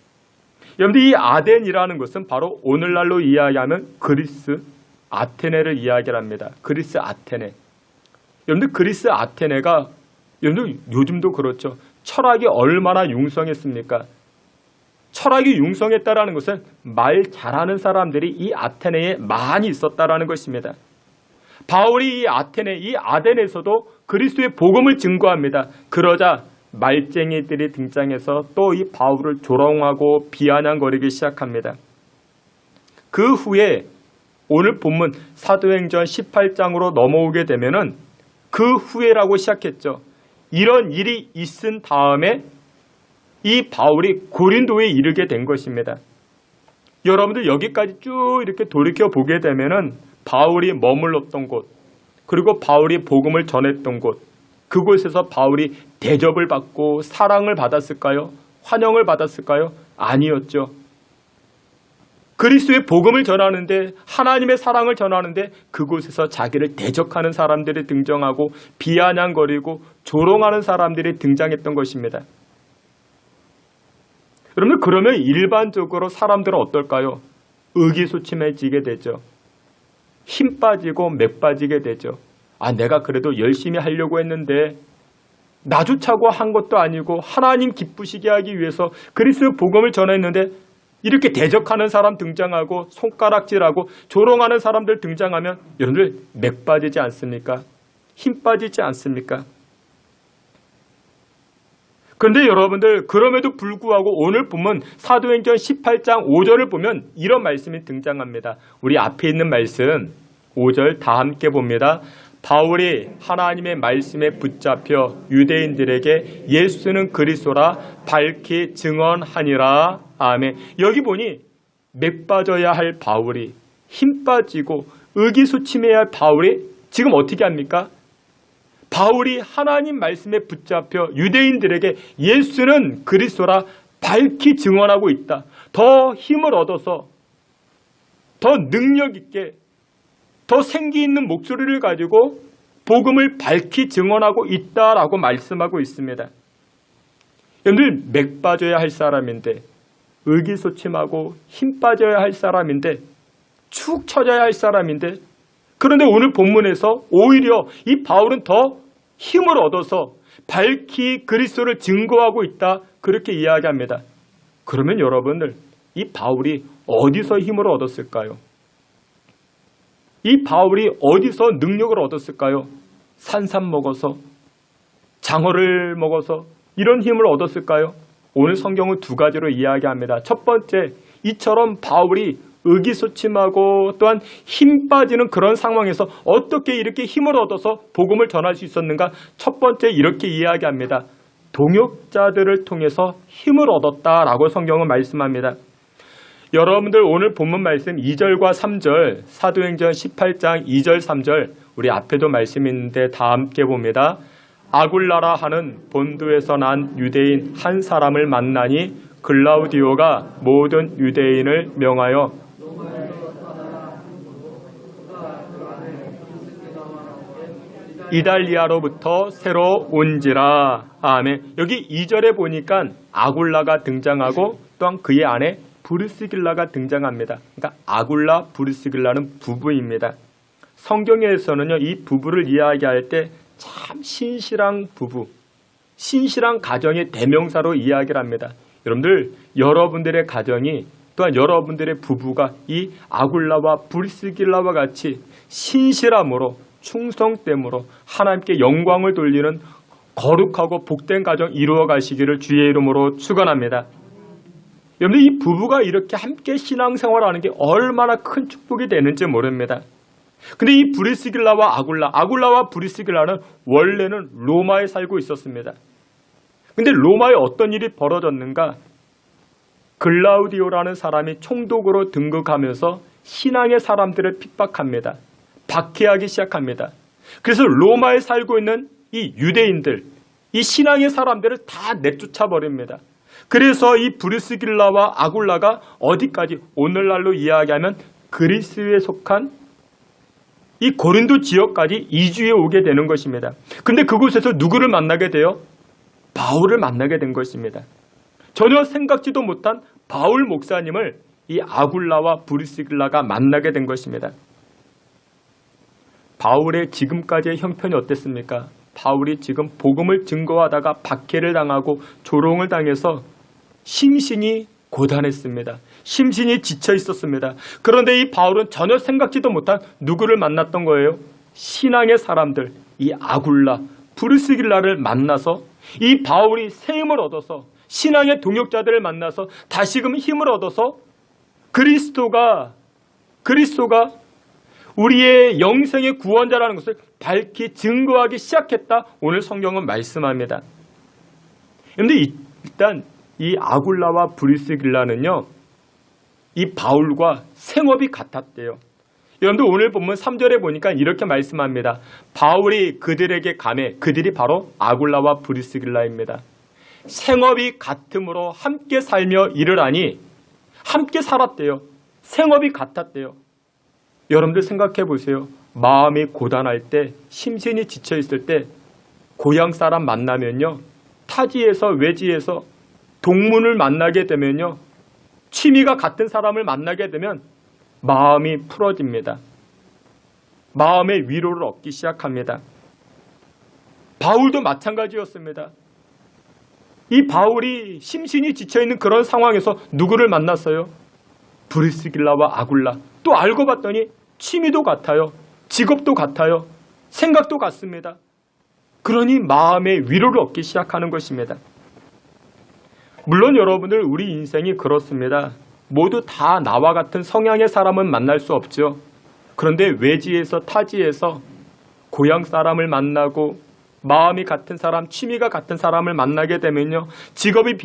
[SPEAKER 2] 여러분들 이 아덴이라는 것은 바로 오늘날로 이야기하면 그리스 아테네를 이야기합니다. 그리스 아테네. 여러분들 그리스 아테네가 여러분들 요즘도 그렇죠. 철학이 얼마나 융성했습니까? 철학이 융성했다라는 것은 말 잘하는 사람들이 이 아테네에 많이 있었다라는 것입니다. 바울이 이 아테네, 이 아덴에서도 그리스도의 복음을 증거합니다. 그러자 말쟁이들이 등장해서 또 이 바울을 조롱하고 비아냥거리기 시작합니다. 그 후에 오늘 본문 사도행전 18장으로 넘어오게 되면은 그 후에라고 시작했죠. 이런 일이 있은 다음에 이 바울이 고린도에 이르게 된 것입니다. 여러분들 여기까지 쭉 이렇게 돌이켜 보게 되면은 바울이 머물렀던 곳, 그리고 바울이 복음을 전했던 곳, 그곳에서 바울이 대접을 받고 사랑을 받았을까요? 환영을 받았을까요? 아니었죠. 그리스도의 복음을 전하는데, 하나님의 사랑을 전하는데 그곳에서 자기를 대적하는 사람들이 등장하고 비아냥거리고 조롱하는 사람들이 등장했던 것입니다. 여러분, 그러면 일반적으로 사람들은 어떨까요? 의기소침해지게 되죠. 힘 빠지고 맥 빠지게 되죠. 아, 내가 그래도 열심히 하려고 했는데 나조차고 한 것도 아니고 하나님 기쁘시게 하기 위해서 그리스도 복음을 전했는데 이렇게 대적하는 사람 등장하고 손가락질하고 조롱하는 사람들 등장하면 여러분들 맥 빠지지 않습니까? 힘 빠지지 않습니까? 그런데 여러분들 그럼에도 불구하고 오늘 보면 사도행전 18장 5절을 보면 이런 말씀이 등장합니다. 우리 앞에 있는 말씀 5절 다 함께 봅니다. 바울이 하나님의 말씀에 붙잡혀 유대인들에게 예수는 그리스도라 밝히 증언하니라. 아멘. 여기 보니 맥 빠져야 할 바울이, 힘 빠지고 의기소침해야 할 바울이 지금 어떻게 합니까? 바울이 하나님 말씀에 붙잡혀 유대인들에게 예수는 그리스도라 밝히 증언하고 있다. 더 힘을 얻어서 더 능력 있게 더 생기 있는 목소리를 가지고 복음을 밝히 증언하고 있다라고 말씀하고 있습니다. 여러분들 맥 빠져야 할 사람인데, 의기소침하고 힘 빠져야 할 사람인데, 축 처져야 할 사람인데, 그런데 오늘 본문에서 오히려 이 바울은 더 힘을 얻어서 밝히 그리스도를 증거하고 있다, 그렇게 이야기합니다. 그러면 여러분들 이 바울이 어디서 힘을 얻었을까요? 이 바울이 어디서 능력을 얻었을까요? 산삼 먹어서, 장어를 먹어서 이런 힘을 얻었을까요? 오늘 성경은 두 가지로 이야기합니다. 첫 번째, 이처럼 바울이 의기소침하고 또한 힘 빠지는 그런 상황에서 어떻게 이렇게 힘을 얻어서 복음을 전할 수 있었는가? 첫 번째 이렇게 이야기합니다. 동역자들을 통해서 힘을 얻었다라고 성경은 말씀합니다. 여러분들 오늘 본문 말씀 2절과 3절, 사도행전 18장 2절 3절 우리 앞에도 말씀이 있는데 다 함께 봅니다. 아굴라라 하는 본도에서 난 유대인 한 사람을 만나니 글라우디오가 모든 유대인을 명하여 이달리아로부터 새로 온지라. 아멘. 여기 2절에 보니까 아굴라가 등장하고 또한 그의 아내 브리스길라가 등장합니다. 그러니까 아굴라, 브리스길라는 부부입니다. 성경에서는요, 이 부부를 이야기할 때 참 신실한 부부, 신실한 가정의 대명사로 이야기를 합니다. 여러분들, 여러분들의 가정이 또한 여러분들의 부부가 이 아굴라와 브리스길라와 같이 신실함으로 충성됨으로 하나님께 영광을 돌리는 거룩하고 복된 가정 이루어 가시기를 주의 이름으로 축원합니다. 여러분, 이 부부가 이렇게 함께 신앙생활하는 게 얼마나 큰 축복이 되는지 모릅니다. 근데 이 브리스길라와 아굴라와 브리스길라는 원래는 로마에 살고 있었습니다. 근데 로마에 어떤 일이 벌어졌는가? 글라우디오라는 사람이 총독으로 등극하면서 신앙의 사람들을 핍박합니다. 박해하기 시작합니다. 그래서 로마에 살고 있는 이 유대인들, 이 신앙의 사람들을 다 내쫓아 버립니다. 그래서 이 브리스길라와 아굴라가 어디까지, 오늘날로 이야기하면 그리스에 속한 이 고린도 지역까지 이주해 오게 되는 것입니다. 근데 그곳에서 누구를 만나게 돼요? 바울을 만나게 된 것입니다. 전혀 생각지도 못한 바울 목사님을 이 아굴라와 브리스길라가 만나게 된 것입니다. 바울의 지금까지의 형편이 어땠습니까? 바울이 지금 복음을 증거하다가 박해를 당하고 조롱을 당해서 심신이 고단했습니다. 심신이 지쳐 있었습니다. 그런데 이 바울은 전혀 생각지도 못한 누구를 만났던 거예요? 신앙의 사람들, 이 아굴라, 브리스길라를 만나서 이 바울이 새 힘을 얻어서 신앙의 동역자들을 만나서 다시금 힘을 얻어서 그리스도가 우리의 영생의 구원자라는 것을 밝히 증거하기 시작했다. 오늘 성경은 말씀합니다. 그런데 일단 이 아굴라와 브리스길라는요, 이 바울과 생업이 같았대요. 여러분들 오늘 본문 3절에 보니까 이렇게 말씀합니다. 바울이 그들에게 가매, 그들이 바로 아굴라와 브리스길라입니다. 생업이 같음으로 함께 살며 일을 하니 함께 살았대요. 생업이 같았대요. 여러분들 생각해 보세요. 마음이 고단할 때, 심신이 지쳐 있을 때 고향 사람 만나면요, 타지에서 외지에서 동문을 만나게 되면요, 취미가 같은 사람을 만나게 되면 마음이 풀어집니다. 마음의 위로를 얻기 시작합니다. 바울도 마찬가지였습니다. 이 바울이 심신이 지쳐있는 그런 상황에서 누구를 만났어요? 브리스길라와 아굴라. 또 알고 봤더니 취미도 같아요. 직업도 같아요. 생각도 같습니다. 그러니 마음의 위로를 얻기 시작하는 것입니다. 물론 여러분들, 우리 인생이 그렇습니다. 모두 다 나와 같은 성향의 사람은 만날 수 없죠. 그런데 외지에서 타지에서 고향 사람을 만나고 마음이 같은 사람, 취미가 같은 사람을 만나게 되면요, 직업이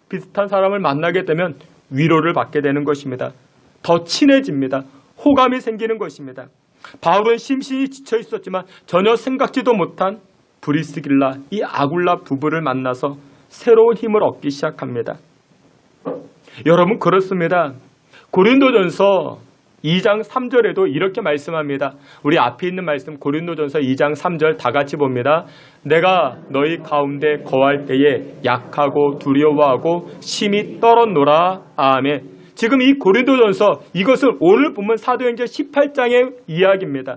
[SPEAKER 2] 비슷한 사람을 만나게 되면 위로를 받게 되는 것입니다. 더 친해집니다. 호감이 생기는 것입니다. 바울은 심신이 지쳐 있었지만 전혀 생각지도 못한 브리스길라, 이 아굴라 부부를 만나서 새로운 힘을 얻기 시작합니다. 여러분, 그렇습니다. 고린도전서 2장 3절에도 이렇게 말씀합니다. 우리 앞에 있는 말씀 고린도전서 2장 3절 다 같이 봅니다. 내가 너희 가운데 거할 때에 약하고 두려워하고 심히 떨었노라. 아멘. 지금 이 고린도전서, 이것은 오늘 보면 사도행전 18장의 이야기입니다.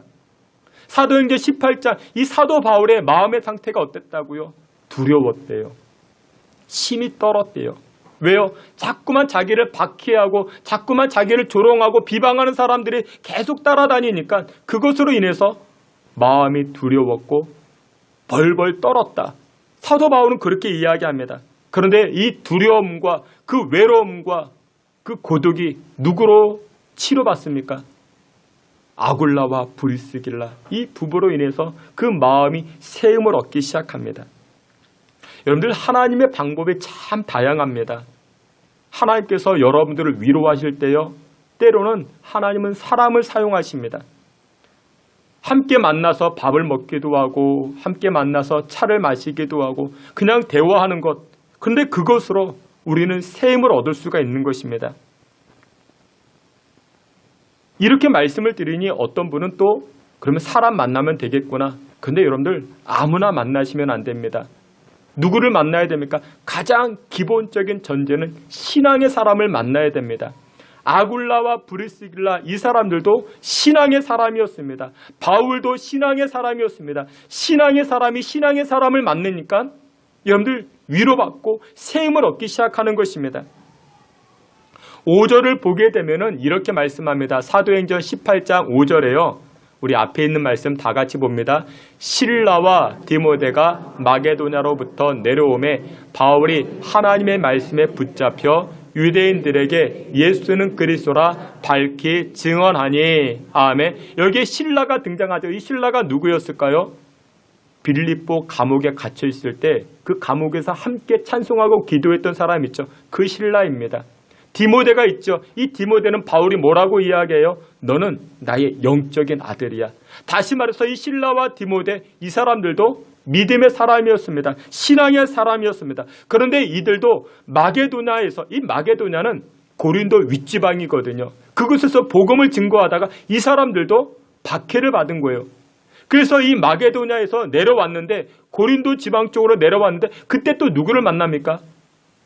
[SPEAKER 2] 사도행전 18장, 이 사도 바울의 마음의 상태가 어땠다고요? 두려웠대요. 심히 떨었대요. 왜요? 자꾸만 자기를 박해하고 자꾸만 자기를 조롱하고 비방하는 사람들이 계속 따라다니니까 그것으로 인해서 마음이 두려웠고 벌벌 떨었다. 사도 바울은 그렇게 이야기합니다. 그런데 이 두려움과 그 외로움과 그 고독이 누구로 치료받습니까? 아굴라와 브리스길라, 이 부부로 인해서 그 마음이 새 힘을 얻기 시작합니다. 여러분들, 하나님의 방법이 참 다양합니다. 하나님께서 여러분들을 위로하실 때요, 때로는 하나님은 사람을 사용하십니다. 함께 만나서 밥을 먹기도 하고 함께 만나서 차를 마시기도 하고 그냥 대화하는 것, 근데 그것으로 우리는 새 힘을 얻을 수가 있는 것입니다. 이렇게 말씀을 드리니 어떤 분은 또 그러면 사람 만나면 되겠구나. 근데 여러분들, 아무나 만나시면 안 됩니다. 누구를 만나야 됩니까? 가장 기본적인 전제는 신앙의 사람을 만나야 됩니다. 아굴라와 브리스길라, 이 사람들도 신앙의 사람이었습니다. 바울도 신앙의 사람이었습니다. 신앙의 사람이 신앙의 사람을 만나니까 여러분들 위로받고 새 힘을 얻기 시작하는 것입니다. 5절을 보게 되면은 이렇게 말씀합니다. 사도행전 18장 5절에요. 우리 앞에 있는 말씀 다 같이 봅니다. 실라와 디모데가 마게도냐로부터 내려오매 바울이 하나님의 말씀에 붙잡혀 유대인들에게 예수는 그리스도라 밝히 증언하니. 아멘. 여기에 신라가 등장하죠. 이 신라가 누구였을까요? 빌립보 감옥에 갇혀 있을 때 그 감옥에서 함께 찬송하고 기도했던 사람 있죠. 그 신라입니다. 디모데가 있죠. 이 디모데는 바울이 뭐라고 이야기해요? 너는 나의 영적인 아들이야. 다시 말해서 이 신라와 디모데, 이 사람들도 믿음의 사람이었습니다. 신앙의 사람이었습니다. 그런데 이들도 마게도냐에서, 이 마게도냐는 고린도 윗지방이거든요. 그곳에서 복음을 증거하다가 이 사람들도 박해를 받은 거예요. 그래서 이 마게도냐에서 내려왔는데, 고린도 지방 쪽으로 내려왔는데, 그때 또 누구를 만납니까?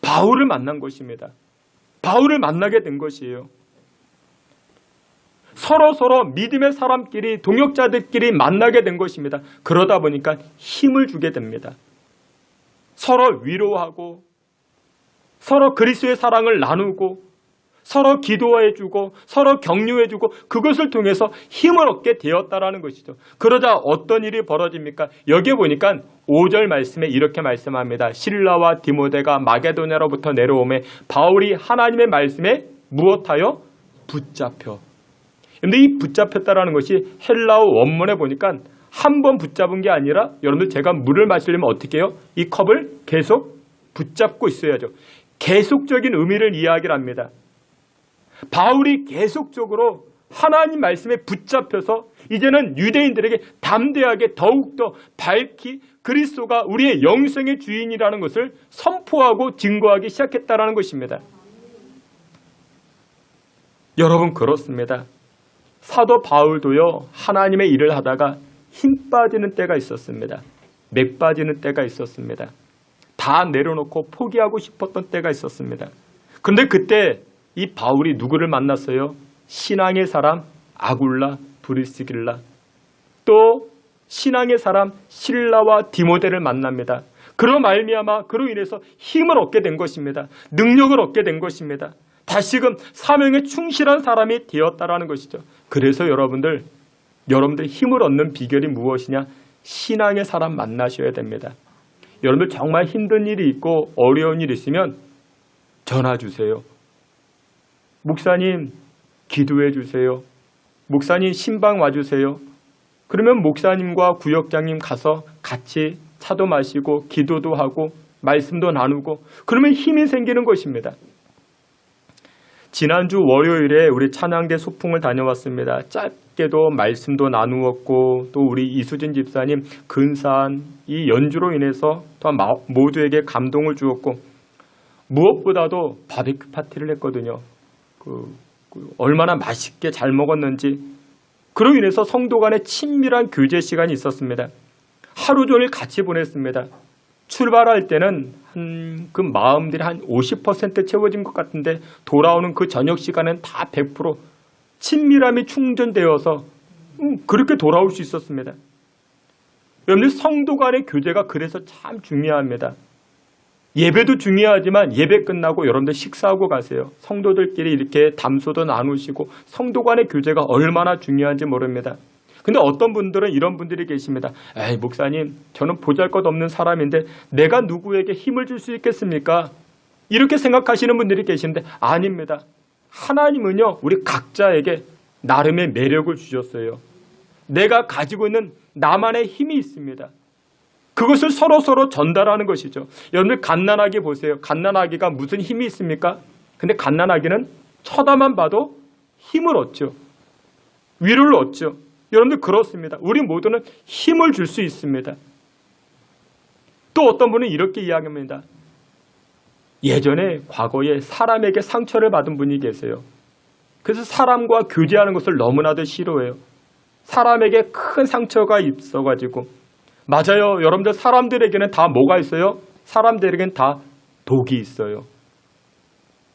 [SPEAKER 2] 바울을 만난 것입니다. 바울을 만나게 된 것이에요. 서로 믿음의 사람끼리, 동역자들끼리 만나게 된 것입니다. 그러다 보니까 힘을 주게 됩니다. 서로 위로하고, 서로 그리스도의 사랑을 나누고, 서로 기도해주고, 서로 격려해주고, 그것을 통해서 힘을 얻게 되었다라는 것이죠. 그러자 어떤 일이 벌어집니까? 여기에 보니까 5절 말씀에 이렇게 말씀합니다. 신라와 디모데가 마게도냐로부터 내려오매 바울이 하나님의 말씀에 무엇하여? 붙잡혀. 근데 이 붙잡혔다라는 것이 헬라어 원문에 보니까 한 번 붙잡은 게 아니라, 여러분들 제가 물을 마시려면 어떻게 해요? 이 컵을 계속 붙잡고 있어야죠. 계속적인 의미를 이야기를 합니다. 바울이 계속적으로 하나님 말씀에 붙잡혀서 이제는 유대인들에게 담대하게 더욱더 밝히 그리스도가 우리의 영생의 주인이라는 것을 선포하고 증거하기 시작했다는 것입니다. 여러분, 그렇습니다. 사도 바울도요, 하나님의 일을 하다가 힘 빠지는 때가 있었습니다. 맥 빠지는 때가 있었습니다. 다 내려놓고 포기하고 싶었던 때가 있었습니다. 그런데 그때 이 바울이 누구를 만났어요? 신앙의 사람 아굴라, 브리스길라, 또 신앙의 사람 실라와 디모데를 만납니다. 그로 말미암아 그로 인해서 힘을 얻게 된 것입니다. 능력을 얻게 된 것입니다. 다시금 사명에 충실한 사람이 되었다라는 것이죠. 그래서 여러분들 힘을 얻는 비결이 무엇이냐? 신앙의 사람 만나셔야 됩니다. 여러분들 정말 힘든 일이 있고 어려운 일이 있으면 전화 주세요. 목사님 기도해 주세요. 목사님 신방 와주세요. 그러면 목사님과 구역장님 가서 같이 차도 마시고 기도도 하고 말씀도 나누고, 그러면 힘이 생기는 것입니다. 지난주 월요일에 우리 찬양대 소풍을 다녀왔습니다. 짧게도 말씀도 나누었고, 또 우리 이수진 집사님 근사한 이 연주로 인해서 또한 모두에게 감동을 주었고, 무엇보다도 바비큐 파티를 했거든요. 얼마나 맛있게 잘 먹었는지, 그로 인해서 성도 간의 친밀한 교제 시간이 있었습니다. 하루 종일 같이 보냈습니다. 출발할 때는 그 마음들이 한 50% 채워진 것 같은데, 돌아오는 그 저녁 시간은 다 100% 친밀함이 충전되어서 그렇게 돌아올 수 있었습니다. 여러분들, 성도 간의 교제가 그래서 참 중요합니다. 예배도 중요하지만 예배 끝나고 여러분들 식사하고 가세요. 성도들끼리 이렇게 담소도 나누시고, 성도 간의 교제가 얼마나 중요한지 모릅니다. 근데 어떤 분들은 이런 분들이 계십니다. 에이, 목사님, 저는 보잘것없는 사람인데 내가 누구에게 힘을 줄 수 있겠습니까? 이렇게 생각하시는 분들이 계신데, 아닙니다. 하나님은요, 우리 각자에게 나름의 매력을 주셨어요. 내가 가지고 있는 나만의 힘이 있습니다. 그것을 서로 전달하는 것이죠. 여러분들 갓난아기 보세요. 갓난아기가 무슨 힘이 있습니까? 근데 갓난아기는 쳐다만 봐도 힘을 얻죠. 위로를 얻죠. 여러분들 그렇습니다. 우리 모두는 힘을 줄 수 있습니다. 또 어떤 분은 이렇게 이야기합니다. 예전에 과거에 사람에게 상처를 받은 분이 계세요. 그래서 사람과 교제하는 것을 너무나도 싫어해요. 사람에게 큰 상처가 있어가지고. 맞아요. 여러분들, 사람들에게는 다 뭐가 있어요? 사람들에게는 다 독이 있어요.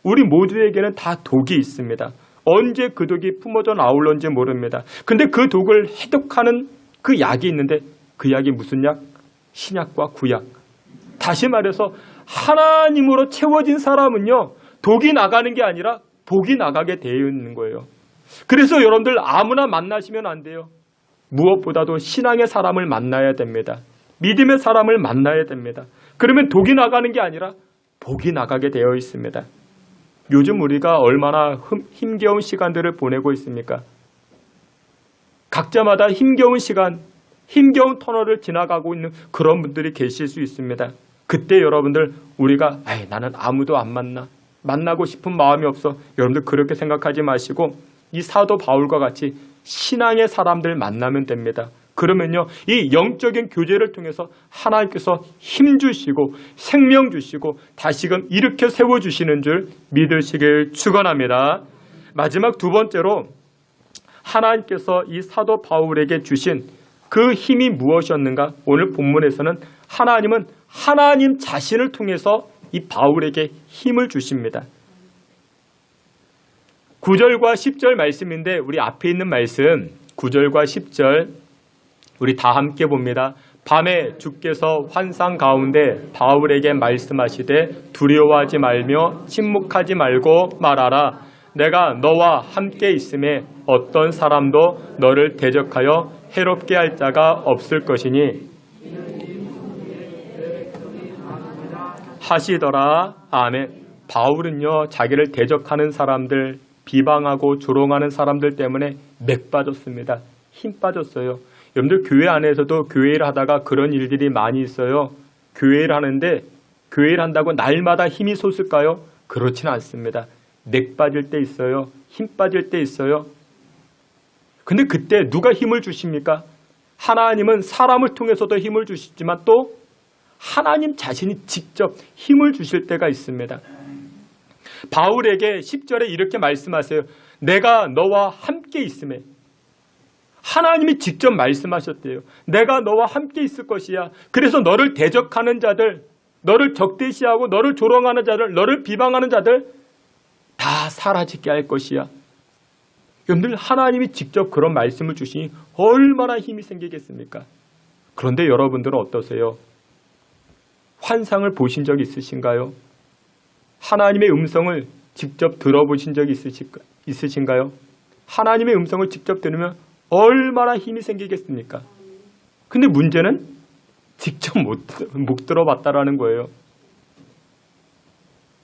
[SPEAKER 2] 우리 모두에게는 다 독이 있습니다. 언제 그 독이 품어져 나올런지 모릅니다. 근데 그 독을 해독하는 그 약이 있는데, 그 약이 무슨 약? 신약과 구약. 다시 말해서 하나님으로 채워진 사람은요, 독이 나가는 게 아니라 복이 나가게 되어 있는 거예요. 그래서 여러분들 아무나 만나시면 안 돼요. 무엇보다도 신앙의 사람을 만나야 됩니다. 믿음의 사람을 만나야 됩니다. 그러면 독이 나가는 게 아니라 복이 나가게 되어 있습니다. 요즘 우리가 얼마나 힘겨운 시간들을 보내고 있습니까? 각자마다 힘겨운 시간, 힘겨운 터널을 지나가고 있는 그런 분들이 계실 수 있습니다. 그때 여러분들 우리가 나는 아무도 안 만나고 싶은 마음이 없어. 여러분들 그렇게 생각하지 마시고 이 사도 바울과 같이 신앙의 사람들 만나면 됩니다. 그러면요, 이 영적인 교제를 통해서 하나님께서 힘 주시고 생명 주시고 다시금 일으켜 세워주시는 줄 믿으시길 축원합니다. 마지막 두 번째로 하나님께서 이 사도 바울에게 주신 그 힘이 무엇이었는가? 오늘 본문에서는 하나님은 하나님 자신을 통해서 이 바울에게 힘을 주십니다. 9절과 10절 말씀인데 우리 앞에 있는 말씀 9절과 10절 우리 다 함께 봅니다. 밤에 주께서 환상 가운데 바울에게 말씀하시되 두려워하지 말며 침묵하지 말고 말하라. 내가 너와 함께 있음에 어떤 사람도 너를 대적하여 해롭게 할 자가 없을 것이니 하시더라. 아멘. 바울은요, 자기를 대적하는 사람들, 비방하고 조롱하는 사람들 때문에 맥 빠졌습니다. 힘 빠졌어요. 여러분들 교회 안에서도 교회를 하다가 그런 일들이 많이 있어요. 교회를 하는데 교회를 한다고 날마다 힘이 솟을까요? 그렇지는 않습니다. 맥 빠질 때 있어요. 힘 빠질 때 있어요. 근데 그때 누가 힘을 주십니까? 하나님은 사람을 통해서도 힘을 주시지만 또 하나님 자신이 직접 힘을 주실 때가 있습니다. 바울에게 10절에 이렇게 말씀하세요. 내가 너와 함께 있음에. 하나님이 직접 말씀하셨대요. 내가 너와 함께 있을 것이야. 그래서 너를 대적하는 자들, 너를 적대시하고 너를 조롱하는 자들, 너를 비방하는 자들 다 사라지게 할 것이야. 여러분들 하나님이 직접 그런 말씀을 주시니 얼마나 힘이 생기겠습니까? 그런데 여러분들은 어떠세요? 환상을 보신 적 있으신가요? 하나님의 음성을 직접 들어보신 적이 있으신가요? 하나님의 음성을 직접 들으면 얼마나 힘이 생기겠습니까? 근데 문제는 직접 못 들어봤다라는 거예요.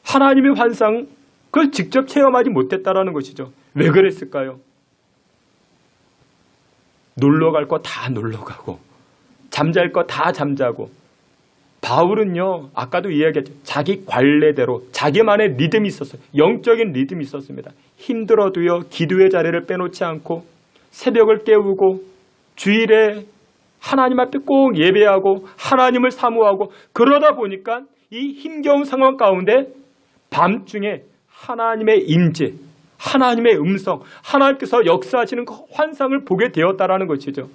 [SPEAKER 2] 하나님의 환상, 그걸 직접 체험하지 못했다라는 것이죠. 왜 그랬을까요? 놀러 갈 거 다 놀러 가고, 잠잘 거 다 잠자고, 바울은요, 아까도 이야기했죠. 자기 관례대로 자기만의 리듬이 있었어요. 영적인 리듬이 있었습니다. 힘들어도요, 기도의 자리를 빼놓지 않고 새벽을 깨우고 주일에 하나님 앞에 꼭 예배하고 하나님을 사모하고 그러다 보니까 이 힘겨운 상황 가운데 밤중에 하나님의 임재, 하나님의 음성, 하나님께서 역사하시는 그 환상을 보게 되었다라는 것이죠.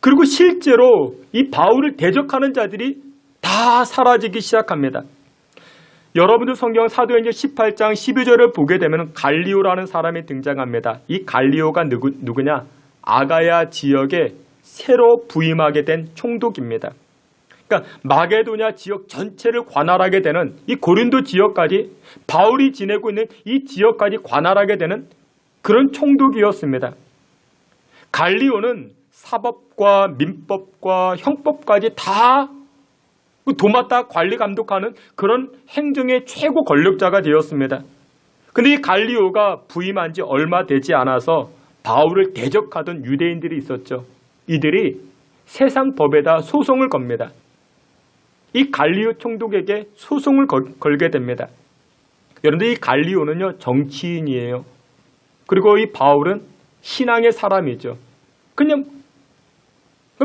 [SPEAKER 2] 그리고 실제로 이 바울을 대적하는 자들이 다 사라지기 시작합니다. 여러분들 성경 사도행전 18장 12절을 보게 되면 갈리오라는 사람이 등장합니다. 이 갈리오가 누구냐? 아가야 지역에 새로 부임하게 된 총독입니다. 그러니까 마게도냐 지역 전체를 관할하게 되는 이 고린도 지역까지 바울이 지내고 있는 이 지역까지 관할하게 되는 그런 총독이었습니다. 갈리오는 사법과 민법과 형법까지 다 도맡아 관리 감독하는 그런 행정의 최고 권력자가 되었습니다. 그런데 이 갈리오가 부임한 지 얼마 되지 않아서 바울을 대적하던 유대인들이 있었죠. 이들이 세상 법에다 소송을 겁니다. 이 갈리오 총독에게 소송을 걸게 됩니다. 여러분들 이 갈리오는요, 정치인이에요. 그리고 이 바울은 신앙의 사람이죠. 그냥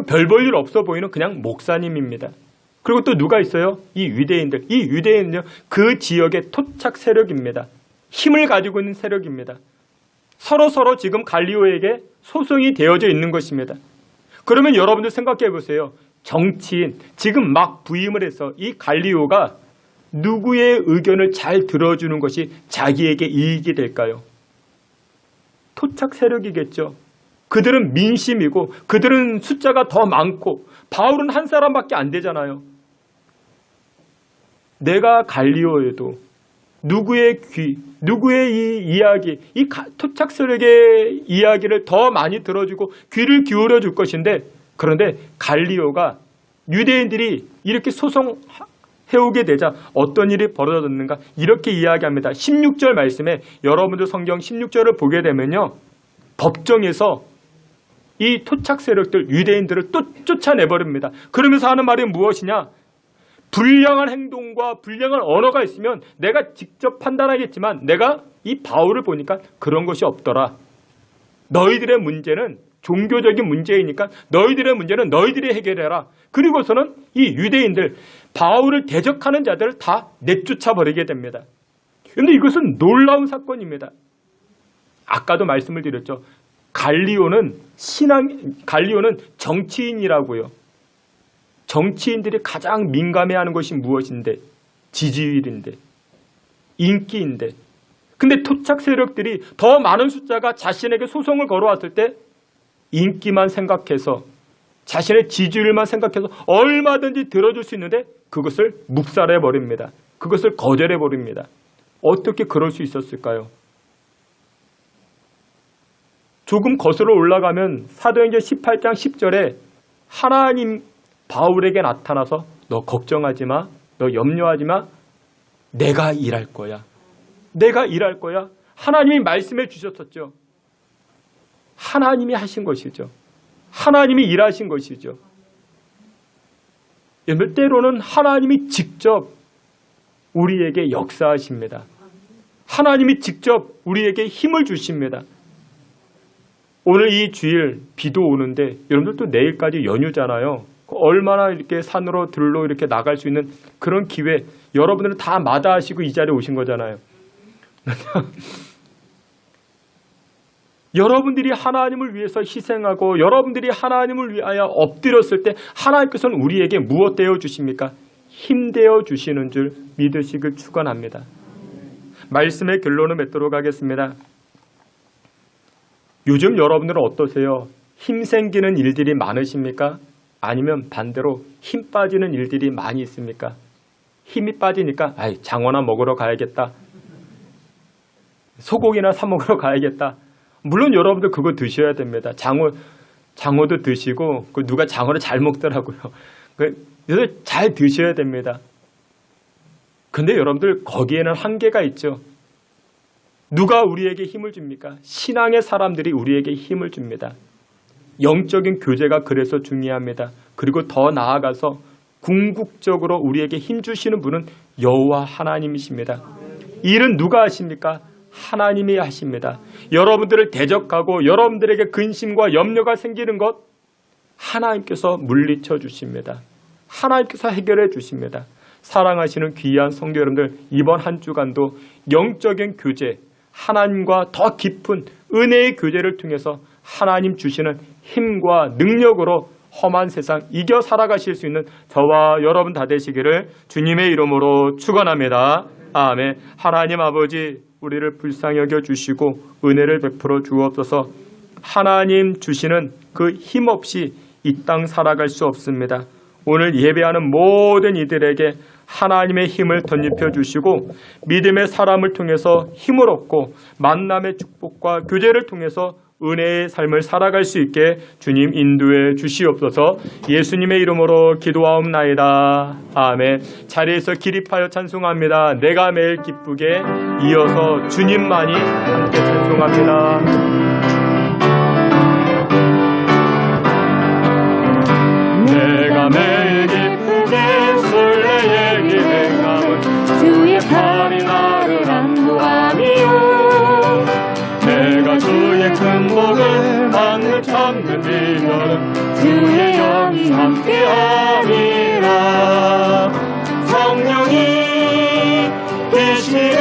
[SPEAKER 2] 별 볼 일 없어 보이는 그냥 목사님입니다. 그리고 또 누가 있어요? 이 유대인들. 이 유대인은요, 그 지역의 토착 세력입니다. 힘을 가지고 있는 세력입니다. 서로 지금 갈리오에게 소송이 되어져 있는 것입니다. 그러면 여러분들 생각해 보세요. 정치인, 지금 막 부임을 해서 이 갈리오가 누구의 의견을 잘 들어주는 것이 자기에게 이익이 될까요? 토착 세력이겠죠. 그들은 민심이고 그들은 숫자가 더 많고 바울은 한 사람밖에 안 되잖아요. 내가 갈리오에도 누구의 이 이야기, 이 토착 세력의 이야기를 더 많이 들어주고 귀를 기울여 줄 것인데, 그런데 갈리오가 유대인들이 이렇게 해오게 되자 어떤 일이 벌어졌는가 이렇게 이야기합니다. 16절 말씀에 여러분들 성경 16절을 보게 되면요. 법정에서 이 토착 세력들 유대인들을 또 쫓아내버립니다. 그러면서 하는 말이 무엇이냐? 불량한 행동과 불량한 언어가 있으면 내가 직접 판단하겠지만 내가 이 바울을 보니까 그런 것이 없더라. 너희들의 문제는 종교적인 문제이니까 너희들의 문제는 너희들이 해결해라. 그리고서는 이 유대인들 바울을 대적하는 자들을 다 내쫓아버리게 됩니다. 그런데 이것은 놀라운 사건입니다. 아까도 말씀을 드렸죠. 갈리오는 정치인이라고요. 정치인들이 가장 민감해하는 것이 무엇인데? 지지율인데, 인기인데. 근데 토착 세력들이 더 많은 숫자가 자신에게 소송을 걸어왔을 때 인기만 생각해서 자신의 지지율만 생각해서 얼마든지 들어줄 수 있는데 그것을 묵살해 버립니다. 그것을 거절해 버립니다. 어떻게 그럴 수 있었을까요? 조금 거슬러 올라가면 사도행전 18장 10절에 하나님 바울에게 나타나서 너 걱정하지 마, 너 염려하지 마, 내가 일할 거야. 내가 일할 거야. 하나님이 말씀해 주셨었죠. 하나님이 하신 것이죠. 하나님이 일하신 것이죠. 때로는 하나님이 직접 우리에게 역사하십니다. 하나님이 직접 우리에게 힘을 주십니다. 오늘 이 주일 비도 오는데 여러분들 또 내일까지 연휴잖아요. 얼마나 이렇게 산으로 들로 이렇게 나갈 수 있는 그런 기회 여러분들은 다 마다하시고 이 자리에 오신 거잖아요. 여러분들이 하나님을 위해서 희생하고 여러분들이 하나님을 위하여 엎드렸을 때 하나님께서는 우리에게 무엇 되어 주십니까? 힘 되어 주시는 줄 믿으시길 축원합니다. 말씀의 결론을 맺도록 하겠습니다. 요즘 여러분들은 어떠세요? 힘 생기는 일들이 많으십니까? 아니면 반대로 힘 빠지는 일들이 많이 있습니까? 힘이 빠지니까 장어나 먹으러 가야겠다. 소고기나 사 먹으러 가야겠다. 물론 여러분들 그거 드셔야 됩니다. 장어도 드시고 누가 장어를 잘 먹더라고요. 잘 드셔야 됩니다. 근데 여러분들 거기에는 한계가 있죠. 누가 우리에게 힘을 줍니까? 신앙의 사람들이 우리에게 힘을 줍니다. 영적인 교제가 그래서 중요합니다. 그리고 더 나아가서 궁극적으로 우리에게 힘 주시는 분은 여호와 하나님이십니다. 일은 누가 하십니까? 하나님이 하십니다. 여러분들을 대적하고 여러분들에게 근심과 염려가 생기는 것 하나님께서 물리쳐 주십니다. 하나님께서 해결해 주십니다. 사랑하시는 귀한 성도 여러분들, 이번 한 주간도 영적인 교제, 하나님과 더 깊은 은혜의 교제를 통해서 하나님 주시는 힘과 능력으로 험한 세상 이겨 살아가실 수 있는 저와 여러분 다 되시기를 주님의 이름으로 축원합니다. 아멘. 하나님 아버지, 우리를 불쌍히 여겨 주시고 은혜를 베풀어 주옵소서. 하나님 주시는 그 힘 없이 이 땅 살아갈 수 없습니다. 오늘 예배하는 모든 이들에게 하나님의 힘을 덧입혀 주시고 믿음의 사람을 통해서 힘을 얻고 만남의 축복과 교제를 통해서 은혜의 삶을 살아갈 수 있게 주님 인도해 주시옵소서. 예수님의 이름으로 기도하옵나이다. 아멘. 자리에서 기립하여 찬송합니다. 내가 매일 기쁘게, 이어서 주님만이 함께 찬송합니다. 내가 매일 기쁘게 술래의 기능함은 주의 팔이 나를 안보함이요. 내가 주의 큰 복을 받는 참는 비결은 주의 영이 함께함이라. 성령이 계시네,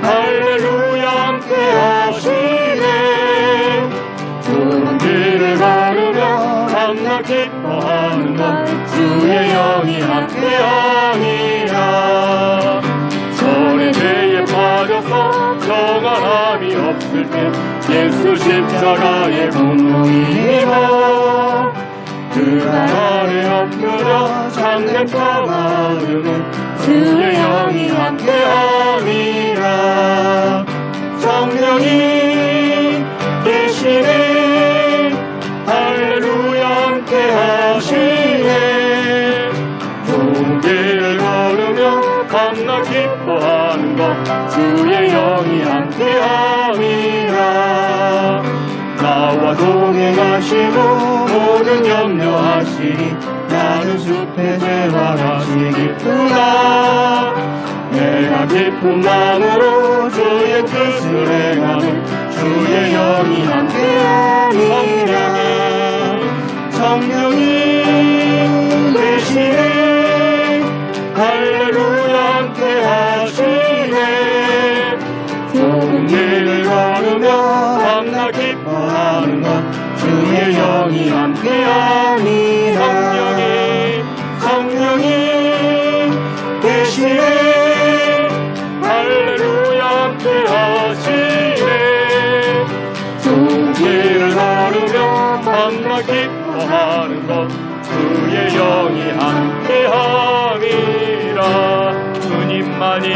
[SPEAKER 2] 할렐루야 함께하시네. 좁은 길을 걸으며 밤낮 기뻐하는 것 주의 영이 함께함이라. 전의 죄에 빠져서 정한함이 없을 때 예수 십자가의 공로이니라. 그 아래 엎드려 참된 평화를 주의 영이 함께함이라. 성령이 계시네, 할렐루야 함께하시네. 좁은 기뻐하는 것 주의 영이 함께함이라. 나와 동행하시고 모든 염려하시니 나는 숲의 생활하시기구나. 내가 기쁜 마음으로 주의 뜻을 행하는 주의 영이 함께함이라. 성령이 되시네 할렐루야 함께하시네. 좋은 일을 걸으며 밤낮 기뻐하는 것 주의 영이 함께하니라. 성령이 되시네 할렐루야 함께하시네. 좋은 일을 걸으며 밤낮 기뻐하는 것 주의 영이 함께함이라. 주님만이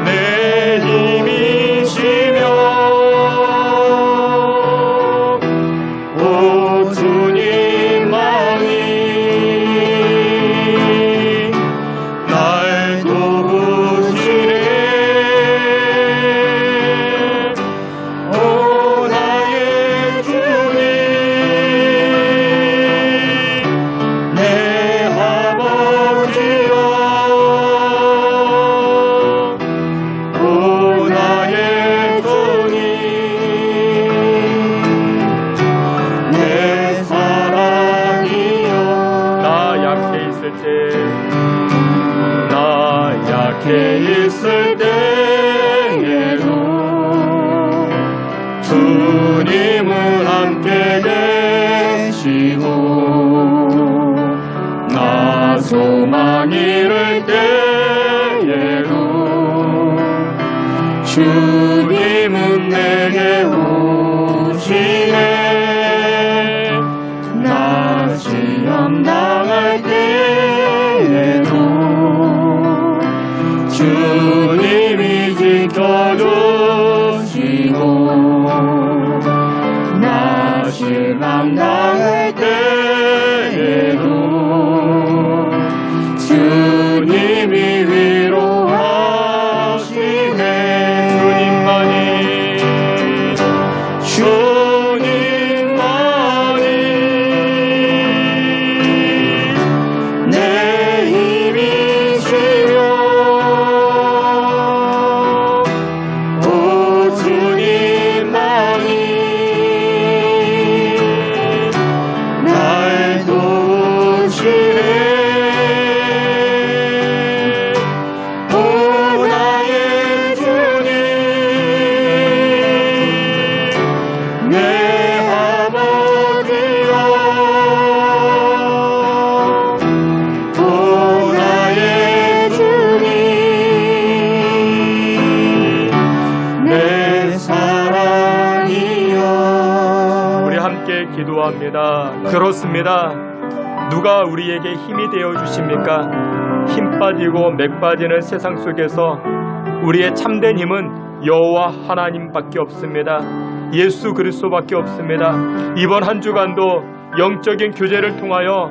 [SPEAKER 2] 내 힘이시며 오 주님만이 날 도우시네. 오 나의 주님 내 아버지여. 오 나의 주님 내 사랑이여. 나 약해 있을 때 때에도 주님은 함께 계시고 나 소망 잃을 때에도 주님은 내게 오시네. 나 시험 당할 때에도 주님이 지켜주시고 나 실망 당할 때에도 주님이 위로하시네. 주님만이 내 힘이시며 오 주님만이 날 도우시네. 오 나의 주님 내 아버지여. 오 나의 주님 내 사랑이여. 우리 함께 기도합니다. 그렇습니다. 누가 우리에게 힘이 되어 주십니까? 힘 빠지고 맥 빠지는 세상 속에서 우리의 참된 힘은 여호와 하나님밖에 없습니다. 예수 그리스도밖에 없습니다. 이번 한 주간도 영적인 교제를 통하여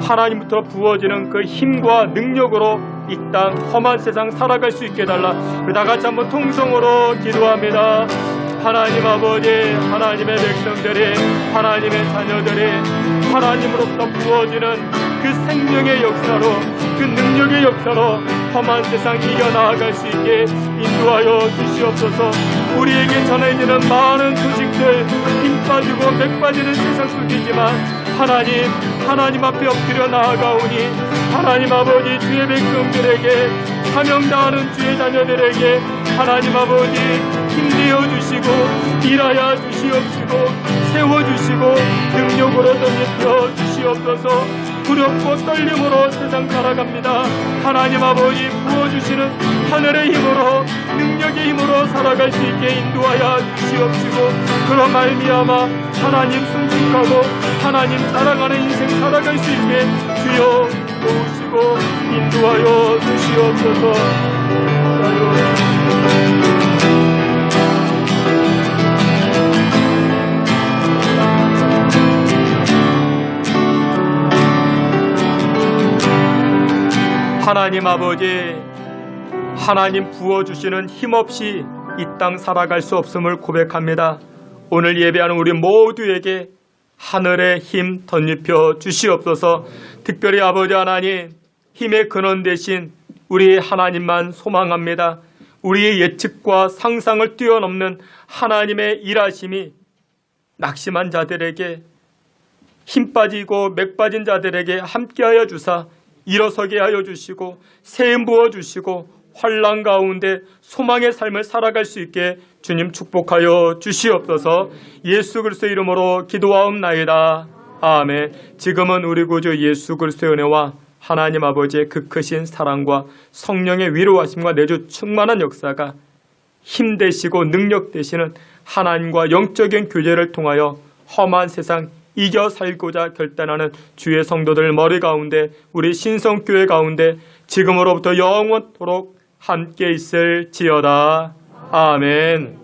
[SPEAKER 2] 하나님부터 부어지는 그 힘과 능력으로 이 땅 험한 세상 살아갈 수 있게 해달라. 우리 다 같이 한번 통성으로 기도합니다. 하나님 아버지, 하나님의 백성들이, 하나님의 자녀들이 하나님으로부터 부어지는 그 생명의 역사로, 그 능력의 역사로 험한 세상 이겨나아갈 수 있게 인도하여 주시옵소서. 우리에게 전해지는 많은 소식들, 힘 빠지고 맥 빠지는 세상 속이지만 하나님 앞에 엎드려 나아가오니 하나님 아버지, 주의 백성들에게, 사명당하는 주의 자녀들에게 하나님 아버지 힘내어 주시고 일하여 주시옵시고 세워주시고 능력으로 덧입혀 주시옵소서. 두렵고 떨림으로 세상 살아갑니다. 하나님 아버지 부어주시는 하늘의 힘으로, 능력의 힘으로 살아갈 수 있게 인도하여 주시옵시고, 그런 말미암아 하나님 순종하고 하나님 따라가는 인생 살아갈 수 있게 주여 도우시고 인도하여 주시옵소서. 하나님 아버지, 하나님 부어주시는 힘없이 이 땅 살아갈 수 없음을 고백합니다. 오늘 예배하는 우리 모두에게 하늘의 힘 덧입혀 주시옵소서. 특별히 아버지 하나님, 힘의 근원 대신 우리 하나님만 소망합니다. 우리의 예측과 상상을 뛰어넘는 하나님의 일하심이 낙심한 자들에게, 힘 빠지고 맥 빠진 자들에게 함께하여 주사 일어서게 하여 주시고 세임 부어 주시고 환난 가운데 소망의 삶을 살아갈 수 있게 주님 축복하여 주시옵소서. 예수 그리스도의 이름으로 기도하옵나이다. 아멘. 지금은 우리 구주 예수 그리스도의 은혜와 하나님 아버지의 그 크신 사랑과 성령의 위로하심과 내주 충만한 역사가 힘 되시고 능력 되시는 하나님과 영적인 교제를 통하여 험한 세상 이겨 살고자 결단하는 주의 성도들 머리 가운데, 우리 신성교회 가운데 지금으로부터 영원토록 함께 있을지어다. 아멘.